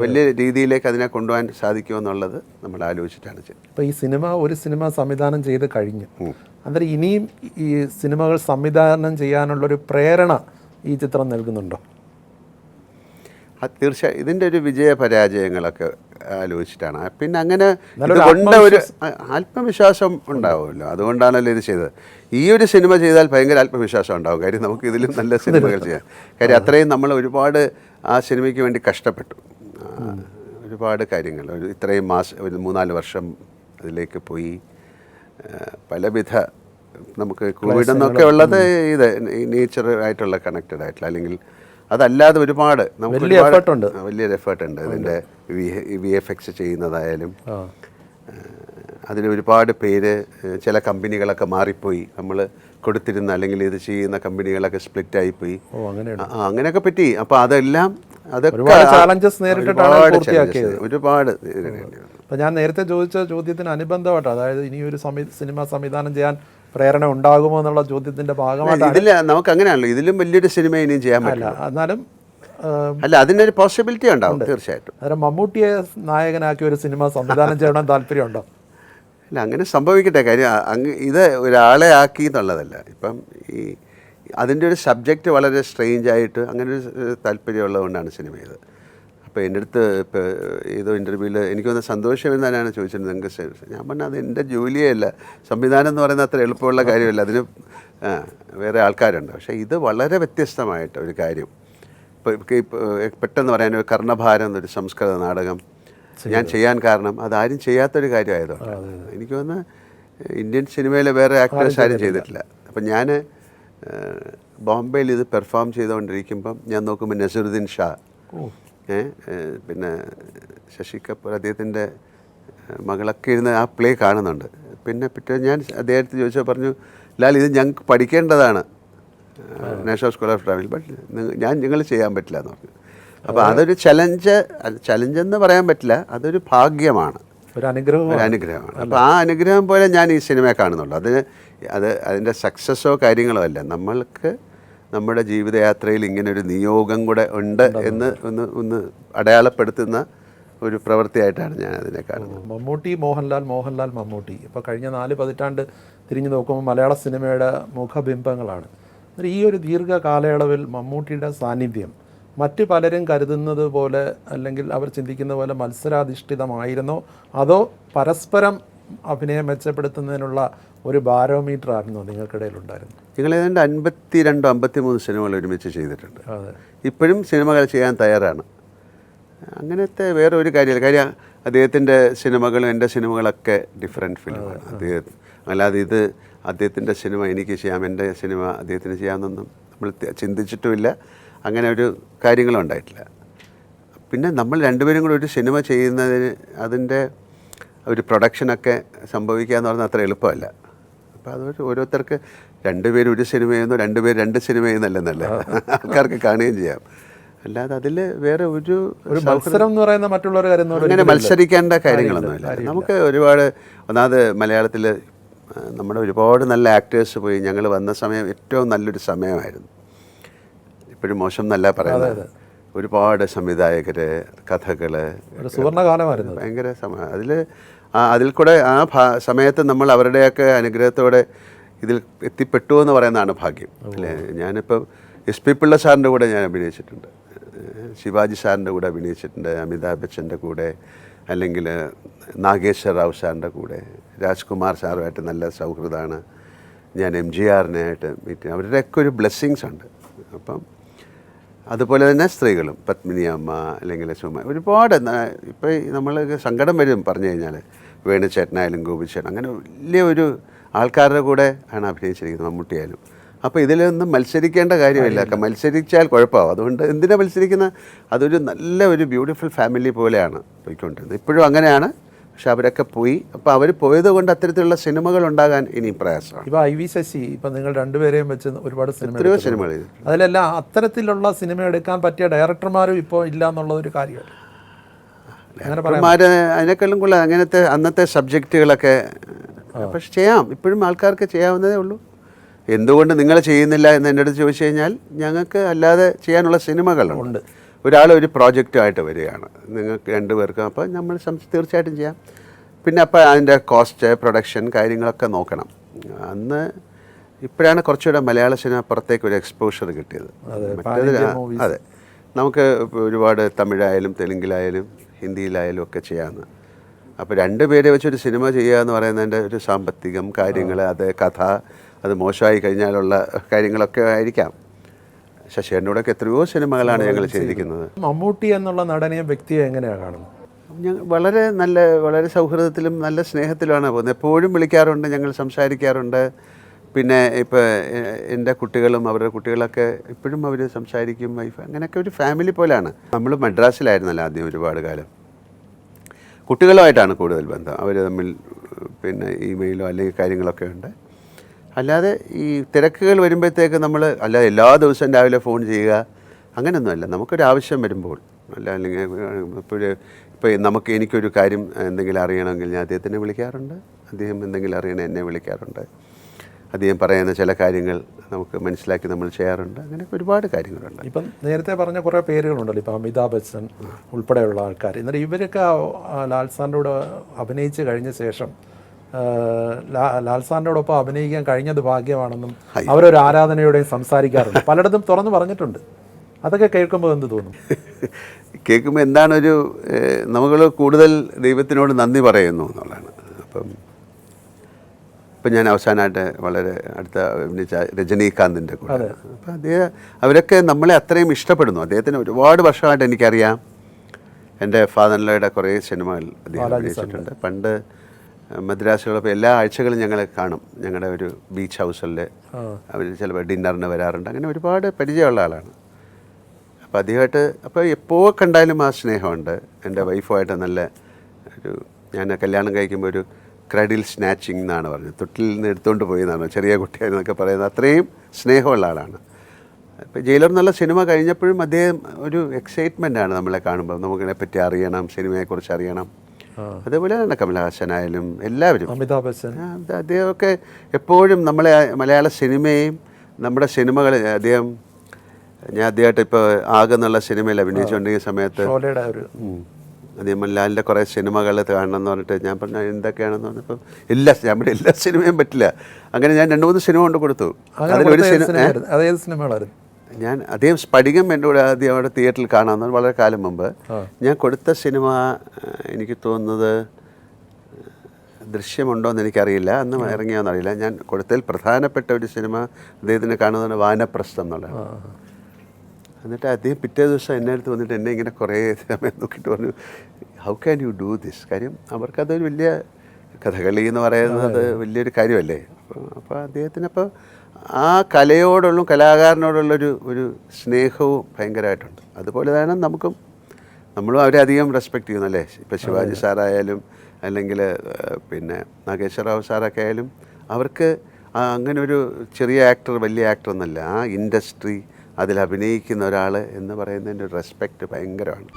വലിയ രീതിയിലേക്ക് അതിനെ കൊണ്ടുപോകാൻ സാധിക്കുമെന്നുള്ളത് നമ്മൾ ആലോചിച്ചിട്ടാണ് ചെയ്യുന്നത്. ഇപ്പോൾ ഈ ഒരു സിനിമ സംവിധാനം ചെയ്ത് കഴിഞ്ഞു, അന്നേരം ഇനിയും ഈ സിനിമകൾ സംവിധാനം ചെയ്യാനുള്ളൊരു പ്രേരണ ഈ ചിത്രം നൽകുന്നുണ്ടോ? തീർച്ചയായും ഇതിൻ്റെ ഒരു വിജയപരാജയങ്ങളൊക്കെ ആലോചിച്ചിട്ടാണ്. പിന്നെ അങ്ങനെ ഇതുകൊണ്ട് ഒരു ആത്മവിശ്വാസം ഉണ്ടാവുമല്ലോ, അതുകൊണ്ടാണല്ലോ ഇത് ചെയ്തത്. ഈ ഒരു സിനിമ ചെയ്താൽ ഭയങ്കര ആത്മവിശ്വാസം ഉണ്ടാവും. കാര്യം നമുക്ക് ഇതിലും നല്ല സിനിമകൾ ചെയ്യാം. കാര്യം അത്രയും നമ്മൾ ഒരുപാട് ആ സിനിമയ്ക്ക് വേണ്ടി കഷ്ടപ്പെട്ടു. ഒരുപാട് കാര്യങ്ങൾ ഇത്രയും ഒരു 3-4 വർഷം അതിലേക്ക് പോയി. പലവിധ നമുക്ക് കോവിഡ് എന്നൊക്കെ ഉള്ളത് ഇത് നേച്ചറായിട്ടുള്ള കണക്റ്റഡ് ആയിട്ടുള്ള, അല്ലെങ്കിൽ അതല്ലാതെ ഒരുപാട് നമുക്ക് വലിയൊരു എഫേർട്ട് ഉണ്ട്. ഇതിൻ്റെ VFX ചെയ്യുന്നതായാലും അതിന് ഒരുപാട് പേര്, ചില കമ്പനികളൊക്കെ മാറിപ്പോയി, നമ്മൾ കൊടുത്തിരുന്ന അല്ലെങ്കിൽ ഇത് ചെയ്യുന്ന കമ്പനികളൊക്കെ സ്പ്ലിറ്റ് ആയിപ്പോയി, അങ്ങനെയൊക്കെ പറ്റി. അപ്പോൾ അതെല്ലാം ഒരുപാട്. അപ്പോൾ ഞാൻ നേരത്തെ ചോദിച്ച ചോദ്യത്തിന് അനുബന്ധമായിട്ട്, അതായത് ഇനിയൊരു സിനിമ സംവിധാനം ചെയ്യാൻ പ്രേരണ ഉണ്ടാകുമോ എന്നുള്ള ചോദ്യത്തിന്റെ ഭാഗമായിട്ട് ഇതിൽ നമുക്ക് അങ്ങനെയാണല്ലോ, ഇതിലും വലിയൊരു സിനിമ ഇനിയും ചെയ്യാൻ പറ്റില്ല. എന്നാലും അല്ല, അതിനൊരു പോസിബിലിറ്റി ഉണ്ടാവും തീർച്ചയായിട്ടും. അന്നേരം മമ്മൂട്ടിയെ നായകനാക്കി ഒരു സിനിമ സംവിധാനം ചെയ്യണം താല്പര്യമുണ്ടോ? അല്ല, അങ്ങനെ സംഭവിക്കട്ടെ. കാര്യം ഇത് ഒരാളെ ആക്കി എന്നുള്ളതല്ല. ഇപ്പം അതിൻ്റെ ഒരു സബ്ജക്റ്റ് വളരെ സ്ട്രെയിഞ്ചായിട്ട് അങ്ങനെ ഒരു താല്പര്യമുള്ളതുകൊണ്ടാണ് സിനിമ ചെയ്തത്. അപ്പോൾ എൻ്റെ അടുത്ത് ഇപ്പോൾ ഏതോ ഇൻ്റർവ്യൂവിൽ എനിക്കൊന്ന് സന്തോഷം എന്നാണ് ചോദിച്ചിരുന്നത്, നിങ്ങൾക്ക്? ഞാൻ പറഞ്ഞാൽ അത് എൻ്റെ ജോലിയേ അല്ല, സംവിധാനം എന്ന് പറയുന്നത് അത്ര എളുപ്പമുള്ള കാര്യമല്ല, അതിന് വേറെ ആൾക്കാരുണ്ട്. പക്ഷേ ഇത് വളരെ വ്യത്യസ്തമായിട്ട് ഒരു കാര്യം. ഇപ്പോൾ പെട്ടെന്ന് പറയാൻ, ഒരു കർണഭാരം എന്നൊരു സംസ്കൃത നാടകം ഞാൻ ചെയ്യാൻ കാരണം അതാരും ചെയ്യാത്തൊരു കാര്യമായതുകൊണ്ട്. എനിക്ക് തോന്നുന്നു ഇന്ത്യൻ സിനിമയിലെ വേറെ ആക്ടേഴ്സ് ആരും ചെയ്തിട്ടില്ല. അപ്പം ഞാൻ ബോംബെയിൽ ഇത് പെർഫോം ചെയ്തുകൊണ്ടിരിക്കുമ്പം ഞാൻ നോക്കുമ്പോൾ നസറുദ്ദീൻ ഷാ, പിന്നെ ശശി കപൂർ, അദ്ദേഹത്തിൻ്റെ മകളൊക്കെ ഇരുന്ന് ആ പ്ലേ കാണുന്നുണ്ട്. പിന്നെ ഞാൻ അദ്ദേഹത്തെ ചോദിച്ചാൽ പറഞ്ഞു, ലാൽ ഇത് ഞങ്ങൾക്ക് പഠിക്കേണ്ടതാണ് നാഷണൽ സ്കൂൾ ഓഫ് ഡ്രാമയിൽ, ബട്ട് നിങ്ങൾ ചെയ്യാൻ പറ്റില്ല എന്ന് പറഞ്ഞു. അപ്പോൾ അതൊരു ചലഞ്ചെന്ന് പറയാൻ പറ്റില്ല, അതൊരു ഭാഗ്യമാണ്, ഒരു അനുഗ്രഹമാണ്. അപ്പോൾ ആ അനുഗ്രഹം പോലെ ഞാൻ ഈ സിനിമയെ കാണുന്നുള്ളൂ. അതിൻ്റെ സക്സസ്സോ കാര്യങ്ങളോ അല്ല, നമ്മൾക്ക് നമ്മുടെ ജീവിതയാത്രയിൽ ഇങ്ങനൊരു നിയോഗം കൂടെ ഉണ്ട് എന്ന് ഒന്ന് അടയാളപ്പെടുത്തുന്ന ഒരു പ്രവൃത്തിയായിട്ടാണ് ഞാൻ അതിനെ കാണുന്നത്. മമ്മൂട്ടി, മോഹൻലാൽ മമ്മൂട്ടി, ഇപ്പോൾ കഴിഞ്ഞ 4 പതിറ്റാണ്ട് തിരിഞ്ഞു നോക്കുമ്പോൾ മലയാള സിനിമയുടെ മുഖബിംബങ്ങളാണ്. ഈ ഒരു ദീർഘകാലയളവിൽ മമ്മൂട്ടിയുടെ സാന്നിധ്യം മറ്റ് പലരും കരുതുന്നത് പോലെ, അല്ലെങ്കിൽ അവർ ചിന്തിക്കുന്ന പോലെ മത്സരാധിഷ്ഠിതമായിരുന്നോ, അതോ പരസ്പരം അഭിനയം മെച്ചപ്പെടുത്തുന്നതിനുള്ള ഒരു ബാരോമീറ്റർ ആയിരുന്നോ നിങ്ങൾക്കിടയിലുണ്ടായിരുന്നു? നിങ്ങൾ ഏതാണ്ട് 52-53 സിനിമകൾ ഒരുമിച്ച് ചെയ്തിട്ടുണ്ട്. ഇപ്പോഴും സിനിമകൾ ചെയ്യാൻ തയ്യാറാണ്. അങ്ങനത്തെ വേറെ ഒരു കാര്യമില്ല. കാര്യം അദ്ദേഹത്തിൻ്റെ സിനിമകളും എൻ്റെ സിനിമകളൊക്കെ ഡിഫറെൻറ്റ് ഫിലിമാണ്. അല്ലാതെ ഇത് അദ്ദേഹത്തിൻ്റെ സിനിമ എനിക്ക് ചെയ്യാം, എൻ്റെ സിനിമ അദ്ദേഹത്തിന് ചെയ്യാമെന്നൊന്നും നമ്മൾ ചിന്തിച്ചിട്ടുമില്ല. അങ്ങനെ ഒരു കാര്യങ്ങളും ഉണ്ടായിട്ടില്ല. പിന്നെ നമ്മൾ രണ്ടുപേരും കൂടി ഒരു സിനിമ ചെയ്യുന്നതിന് അതിൻ്റെ ഒരു പ്രൊഡക്ഷനൊക്കെ സംഭവിക്കുക എന്ന് പറഞ്ഞാൽ അത്ര എളുപ്പമല്ല. അപ്പോൾ അതൊരു ഓരോരുത്തർക്ക് രണ്ടുപേരും ഒരു സിനിമ ചെയ്യുന്നു, രണ്ടുപേർ രണ്ട് സിനിമ ചെയ്യുന്നല്ലെന്നല്ല ആൾക്കാർക്ക് കാണുകയും ചെയ്യാം. അല്ലാതെ അതിൽ വേറെ ഒരു മത്സരം എന്ന് പറയുന്ന മറ്റുള്ളവർ അങ്ങനെ മത്സരിക്കേണ്ട കാര്യങ്ങളൊന്നുമില്ല. നമുക്ക് ഒരുപാട് ഒന്നാമത് മലയാളത്തിൽ നമ്മുടെ ഒരുപാട് നല്ല ആക്ടേഴ്സ് പോയി. ഞങ്ങൾ വന്ന സമയം ഏറ്റവും നല്ലൊരു സമയമായിരുന്നു. ഇപ്പോഴും മോശം എന്നല്ല പറയുന്നത്. ഒരുപാട് സംവിധായകർ, കഥകൾ, സുവർണകാലമായിരുന്നു, ഭയങ്കര സമയം. അതിൽ കൂടെ സമയത്ത് നമ്മൾ അവരുടെയൊക്കെ അനുഗ്രഹത്തോടെ ഇതിൽ എത്തിപ്പെട്ടു എന്ന് പറയുന്നതാണ് ഭാഗ്യം അല്ലേ. ഞാനിപ്പോൾ SP പിള്ള സാറിൻ്റെ കൂടെ ഞാൻ അഭിനയിച്ചിട്ടുണ്ട്, ശിവാജി സാറിൻ്റെ കൂടെ അഭിനയിച്ചിട്ടുണ്ട്, അമിതാഭ് ബച്ചൻ്റെ കൂടെ, അല്ലെങ്കിൽ നാഗേശ്വർ റാവു സാറിൻ്റെ കൂടെ, രാജ്കുമാർ സാറുമായിട്ട് നല്ല സൗഹൃദമാണ്. ഞാൻ MGRനായിട്ട് മീറ്റ്, അവരുടെയൊക്കെ ഒരു ബ്ലെസ്സിങ്സ് ഉണ്ട്. അപ്പം അതുപോലെ തന്നെ സ്ത്രീകളും, പത്മിനി അമ്മ അല്ലെങ്കിൽ സുമ, ഒരുപാട് ഇപ്പോൾ നമ്മൾ സങ്കടം വരും പറഞ്ഞു കഴിഞ്ഞാൽ, വേണുചേട്ടനായാലും ഗോപിച്ചേട്ടൻ, അങ്ങനെ വലിയ ഒരു ആൾക്കാരുടെ കൂടെ ആണ് അഭിനയിച്ചിരിക്കുന്നത്, മമ്മൂട്ടിയായാലും. അപ്പോൾ ഇതിലൊന്നും മത്സരിക്കേണ്ട കാര്യമില്ല. മത്സരിച്ചാൽ കുഴപ്പമാവും. അതുകൊണ്ട് എന്തിനാ മത്സരിക്കുന്ന, അതൊരു നല്ല ഒരു ബ്യൂട്ടിഫുൾ ഫാമിലി പോലെയാണ് പോയിക്കൊണ്ടിരുന്നത്. ഇപ്പോഴും അങ്ങനെയാണ്. പക്ഷെ അവരൊക്കെ പോയി. അപ്പോൾ അവർ പോയത് കൊണ്ട് അത്തരത്തിലുള്ള സിനിമകൾ ഉണ്ടാകാൻ ഇനിയും പ്രയാസമാണ്. ഇപ്പോൾ IV ശശി, ഇപ്പം നിങ്ങൾ രണ്ടുപേരെയും വെച്ച് ഒരുപാട് എത്രയോ സിനിമകൾ ചെയ്തു. അതിലെല്ലാം അത്തരത്തിലുള്ള സിനിമ എടുക്കാൻ പറ്റിയ ഡയറക്ടർമാരും ഇപ്പോൾ ഇല്ല എന്നുള്ളതൊരു കാര്യമാണ്. ഡയറക്ടർമാർ അതിനേക്കാളും കൂടുതൽ അങ്ങനത്തെ അന്നത്തെ സബ്ജക്റ്റുകളൊക്കെ പക്ഷെ ചെയ്യാം, ഇപ്പോഴും ആൾക്കാർക്ക് ചെയ്യാവുന്നതേ ഉള്ളൂ. എന്തുകൊണ്ട് നിങ്ങൾ ചെയ്യുന്നില്ല എന്ന് എൻ്റെ അടുത്ത് ചോദിച്ചു കഴിഞ്ഞാൽ, ഞങ്ങൾക്ക് അല്ലാതെ ചെയ്യാനുള്ള സിനിമകളുണ്ട്. ഒരാൾ ഒരു പ്രോജക്റ്റുമായിട്ട് വരികയാണ്, നിങ്ങൾക്ക് രണ്ടുപേർക്കും, അപ്പോൾ നമ്മൾ തീർച്ചയായിട്ടും ചെയ്യാം. പിന്നെ അപ്പോൾ അതിൻ്റെ കോസ്റ്റ്, പ്രൊഡക്ഷൻ കാര്യങ്ങളൊക്കെ നോക്കണം. ഇപ്പോഴാണ് കുറച്ചുകൂടെ മലയാള സിനിമ പുറത്തേക്ക് ഒരു എക്സ്പോഷർ കിട്ടിയത്. അതെ, നമുക്ക് ഒരുപാട് തമിഴായാലും തെലുങ്കിലായാലും ഹിന്ദിയിലായാലും ഒക്കെ ചെയ്യാമെന്ന്. അപ്പോൾ രണ്ടുപേരെ വെച്ചൊരു സിനിമ ചെയ്യുക എന്ന് പറയുന്നതിൻ്റെ ഒരു സാമ്പത്തികം, കാര്യങ്ങൾ, അത് കഥ, അത് മോശമായി കഴിഞ്ഞാലുള്ള കാര്യങ്ങളൊക്കെ ആയിരിക്കാം. ശശിയേട്ടനോടൊക്കെ എത്രയോ സിനിമകളാണ് ഞങ്ങൾ ചെയ്തിരിക്കുന്നത്. മമ്മൂട്ടി എന്നുള്ള നടനെയും വ്യക്തിയെ എങ്ങനെയാണ് കാണുന്നത്? വളരെ സൗഹൃദത്തിലും നല്ല സ്നേഹത്തിലുമാണ് പോകുന്നത്. എപ്പോഴും വിളിക്കാറുണ്ട്, ഞങ്ങൾ സംസാരിക്കാറുണ്ട്. പിന്നെ ഇപ്പോൾ എൻ്റെ കുട്ടികളും അവരുടെ കുട്ടികളൊക്കെ ഇപ്പോഴും അവർ സംസാരിക്കും, വൈഫ്, അങ്ങനെയൊക്കെ ഒരു ഫാമിലി പോലെയാണ്. നമ്മൾ മദ്രാസിലായിരുന്നല്ലോ ആദ്യം ഒരുപാട് കാലം. കുട്ടികളുമായിട്ടാണ് കൂടുതൽ ബന്ധം. അവർ തമ്മിൽ പിന്നെ ഇമെയിലോ അല്ലെങ്കിൽ കാര്യങ്ങളൊക്കെ ഉണ്ട്. അല്ലാതെ ഈ തിരക്കുകൾ വരുമ്പോഴത്തേക്ക് നമ്മൾ അല്ലാതെ എല്ലാ ദിവസവും രാവിലെ ഫോൺ ചെയ്യുക അങ്ങനെയൊന്നുമല്ല. നമുക്കൊരാവശ്യം വരുമ്പോൾ അല്ലെങ്കിൽ ഇപ്പോൾ എനിക്കൊരു കാര്യം എന്തെങ്കിലും അറിയണമെങ്കിൽ ഞാൻ അദ്ദേഹത്തിനെ വിളിക്കാറുണ്ട്, അദ്ദേഹം എന്തെങ്കിലും അറിയണം എന്നെ വിളിക്കാറുണ്ട്, അദ്ദേഹം പറയുന്ന ചില കാര്യങ്ങൾ നമുക്ക് മനസ്സിലാക്കി നമ്മൾ ചെയ്യാറുണ്ട്. അങ്ങനെയൊക്കെ ഒരുപാട് കാര്യങ്ങളുണ്ട്. ഇപ്പം നേരത്തെ പറഞ്ഞ കുറേ പേരുകളുണ്ടല്ലോ, ഇപ്പോൾ അമിതാഭ് ബച്ചൻ ഉൾപ്പെടെയുള്ള ആൾക്കാർ. എന്നിട്ട് ഇവരൊക്കെ ലാൽ സാറിൻ്റെ കൂടെ അഭിനയിച്ച് കഴിഞ്ഞ ശേഷം ലാൽ സാറിനോടൊപ്പം അഭിനയിക്കാൻ കഴിഞ്ഞത് ഭാഗ്യമാണെന്നും അവരൊരു ആരാധനയോടെയും സംസാരിക്കാറുണ്ട്, പലയിടത്തും തുറന്ന് പറഞ്ഞിട്ടുണ്ട്. അതൊക്കെ കേൾക്കുമ്പോൾ എന്ത് തോന്നും? കേൾക്കുമ്പോൾ എന്താണൊരു നമ്മൾ കൂടുതൽ ദൈവത്തിനോട് നന്ദി പറയുന്നു എന്നുള്ളതാണ്. ഇപ്പം ഞാൻ അവസാനമായിട്ട് വളരെ അടുത്ത അഭിനയിച്ച രജനീകാന്തിൻ്റെ കൂടെ, അപ്പം അവരൊക്കെ നമ്മളെ അത്രയും ഇഷ്ടപ്പെടുന്നു. അദ്ദേഹത്തിന് ഒരുപാട് വർഷമായിട്ട് എനിക്കറിയാം. എൻ്റെ ഫാദർ-ഇൻ-ലോയുടെ കുറേ സിനിമകൾ അദ്ദേഹം അഭിനയിച്ചിട്ടുണ്ട്. പണ്ട് മദ്രാസിലുള്ളപ്പോൾ എല്ലാ ആഴ്ചകളും ഞങ്ങൾ കാണും. ഞങ്ങളുടെ ഒരു ബീച്ച് ഹൗസിൽ അവർ ചിലപ്പോൾ ഡിന്നറിന് വരാറുണ്ട്. അങ്ങനെ ഒരുപാട് പരിചയമുള്ള ആളാണ്. അപ്പോൾ അദ്ദേഹമായിട്ട് അപ്പോൾ എപ്പോൾ കണ്ടാലും ആ സ്നേഹമുണ്ട്. എൻ്റെ വൈഫുമായിട്ട് നല്ല ഒരു, ഞാൻ കല്യാണം കഴിക്കുമ്പോൾ ഒരു ക്രഡിൽ സ്നാച്ചിങ് എന്നാണ് പറഞ്ഞത്, തൊട്ടിൽ നിന്ന് എടുത്തുകൊണ്ട് പോയി എന്നാണ്, ചെറിയ കുട്ടിയെന്നൊക്കെ പറയുന്നത്. അത്രയും സ്നേഹമുള്ള ആളാണ്. ഇപ്പോൾ ജയിലർ എന്നുള്ള സിനിമ കഴിഞ്ഞപ്പോഴും അദ്ദേഹം ഒരു എക്സൈറ്റ്മെൻറ്റാണ് നമ്മളെ കാണുമ്പോൾ. നമുക്കിതിനെപ്പറ്റി അറിയണം, സിനിമയെക്കുറിച്ച് അറിയണം. അതേപോലെയാണ് കമലഹാസനായാലും എല്ലാവരും, അമിതാഭ് ബച്ചൻ, അദ്ദേഹമൊക്കെ എപ്പോഴും നമ്മളെ മലയാള സിനിമയും നമ്മുടെ സിനിമകൾ ഞാൻ അദ്ദേഹമായിട്ട് ഇപ്പോൾ ആകെന്നുള്ള സിനിമയിൽ അഭിനയിച്ചുകൊണ്ടിരിക്കുന്ന സമയത്ത് അദ്ദേഹം ലാലിൻ്റെ കുറേ സിനിമകൾ കാണണം എന്ന് പറഞ്ഞിട്ട് ഞാൻ പറഞ്ഞു എന്തൊക്കെയാണെന്ന് പറഞ്ഞപ്പോൾ നമ്മുടെ എല്ലാ സിനിമയും പറ്റില്ല. അങ്ങനെ ഞാൻ 2-3 സിനിമ കൊണ്ട് കൊടുത്തു. അതിലൊരു സിനിമകളായിരുന്നു ഞാൻ അദ്ദേഹം സ്ഫടികം എൻ്റെ കൂടെ ആദ്യം അവിടെ തിയേറ്ററിൽ കാണാമെന്ന് വളരെ കാലം മുമ്പ്. ഞാൻ കൊടുത്ത സിനിമ എനിക്ക് തോന്നുന്നത് ദൃശ്യമുണ്ടോയെന്ന് എനിക്കറിയില്ല, അന്ന് ഇറങ്ങിയോന്നറിയില്ല. ഞാൻ കൊടുത്തതിൽ പ്രധാനപ്പെട്ട ഒരു സിനിമ അദ്ദേഹത്തിന് കാണുന്നതാണ് വാനപ്രസ്ഥം എന്നുള്ളത്. എന്നിട്ട് അദ്ദേഹം പിറ്റേ ദിവസം എൻ്റെ അടുത്ത് വന്നിട്ട് എന്നെ ഇങ്ങനെ കുറേ സമയം നോക്കിയിട്ട് പറഞ്ഞു, how can you do this? കാര്യം അവർക്കതൊരു വലിയ കഥകളി എന്ന് പറയുന്നത് വലിയൊരു കാര്യമല്ലേ. അപ്പോൾ അദ്ദേഹത്തിനപ്പോൾ ആ കലയോടുള്ള കലാകാരനോടുള്ളൊരു സ്നേഹവും ഭയങ്കരമായിട്ടുണ്ട്. അതുപോലെ തന്നെ നമ്മളും അവരെ അധികം റെസ്പെക്റ്റ് ചെയ്യുന്നല്ലേ. ഇപ്പോൾ ശിവാജി സാറായാലും അല്ലെങ്കിൽ പിന്നെ നാഗേശ്വര റാവു സാറൊക്കെ ആയാലും അവർക്ക് അങ്ങനെ ഒരു ചെറിയ ആക്ടർ വലിയ ആക്ടർ എന്നല്ല, ആ ഇൻഡസ്ട്രി അതിൽ അഭിനയിക്കുന്ന ഒരാൾ എന്ന് പറയുന്നതിൻ്റെ ഒരു റെസ്പെക്റ്റ് ഭയങ്കരമാണ്.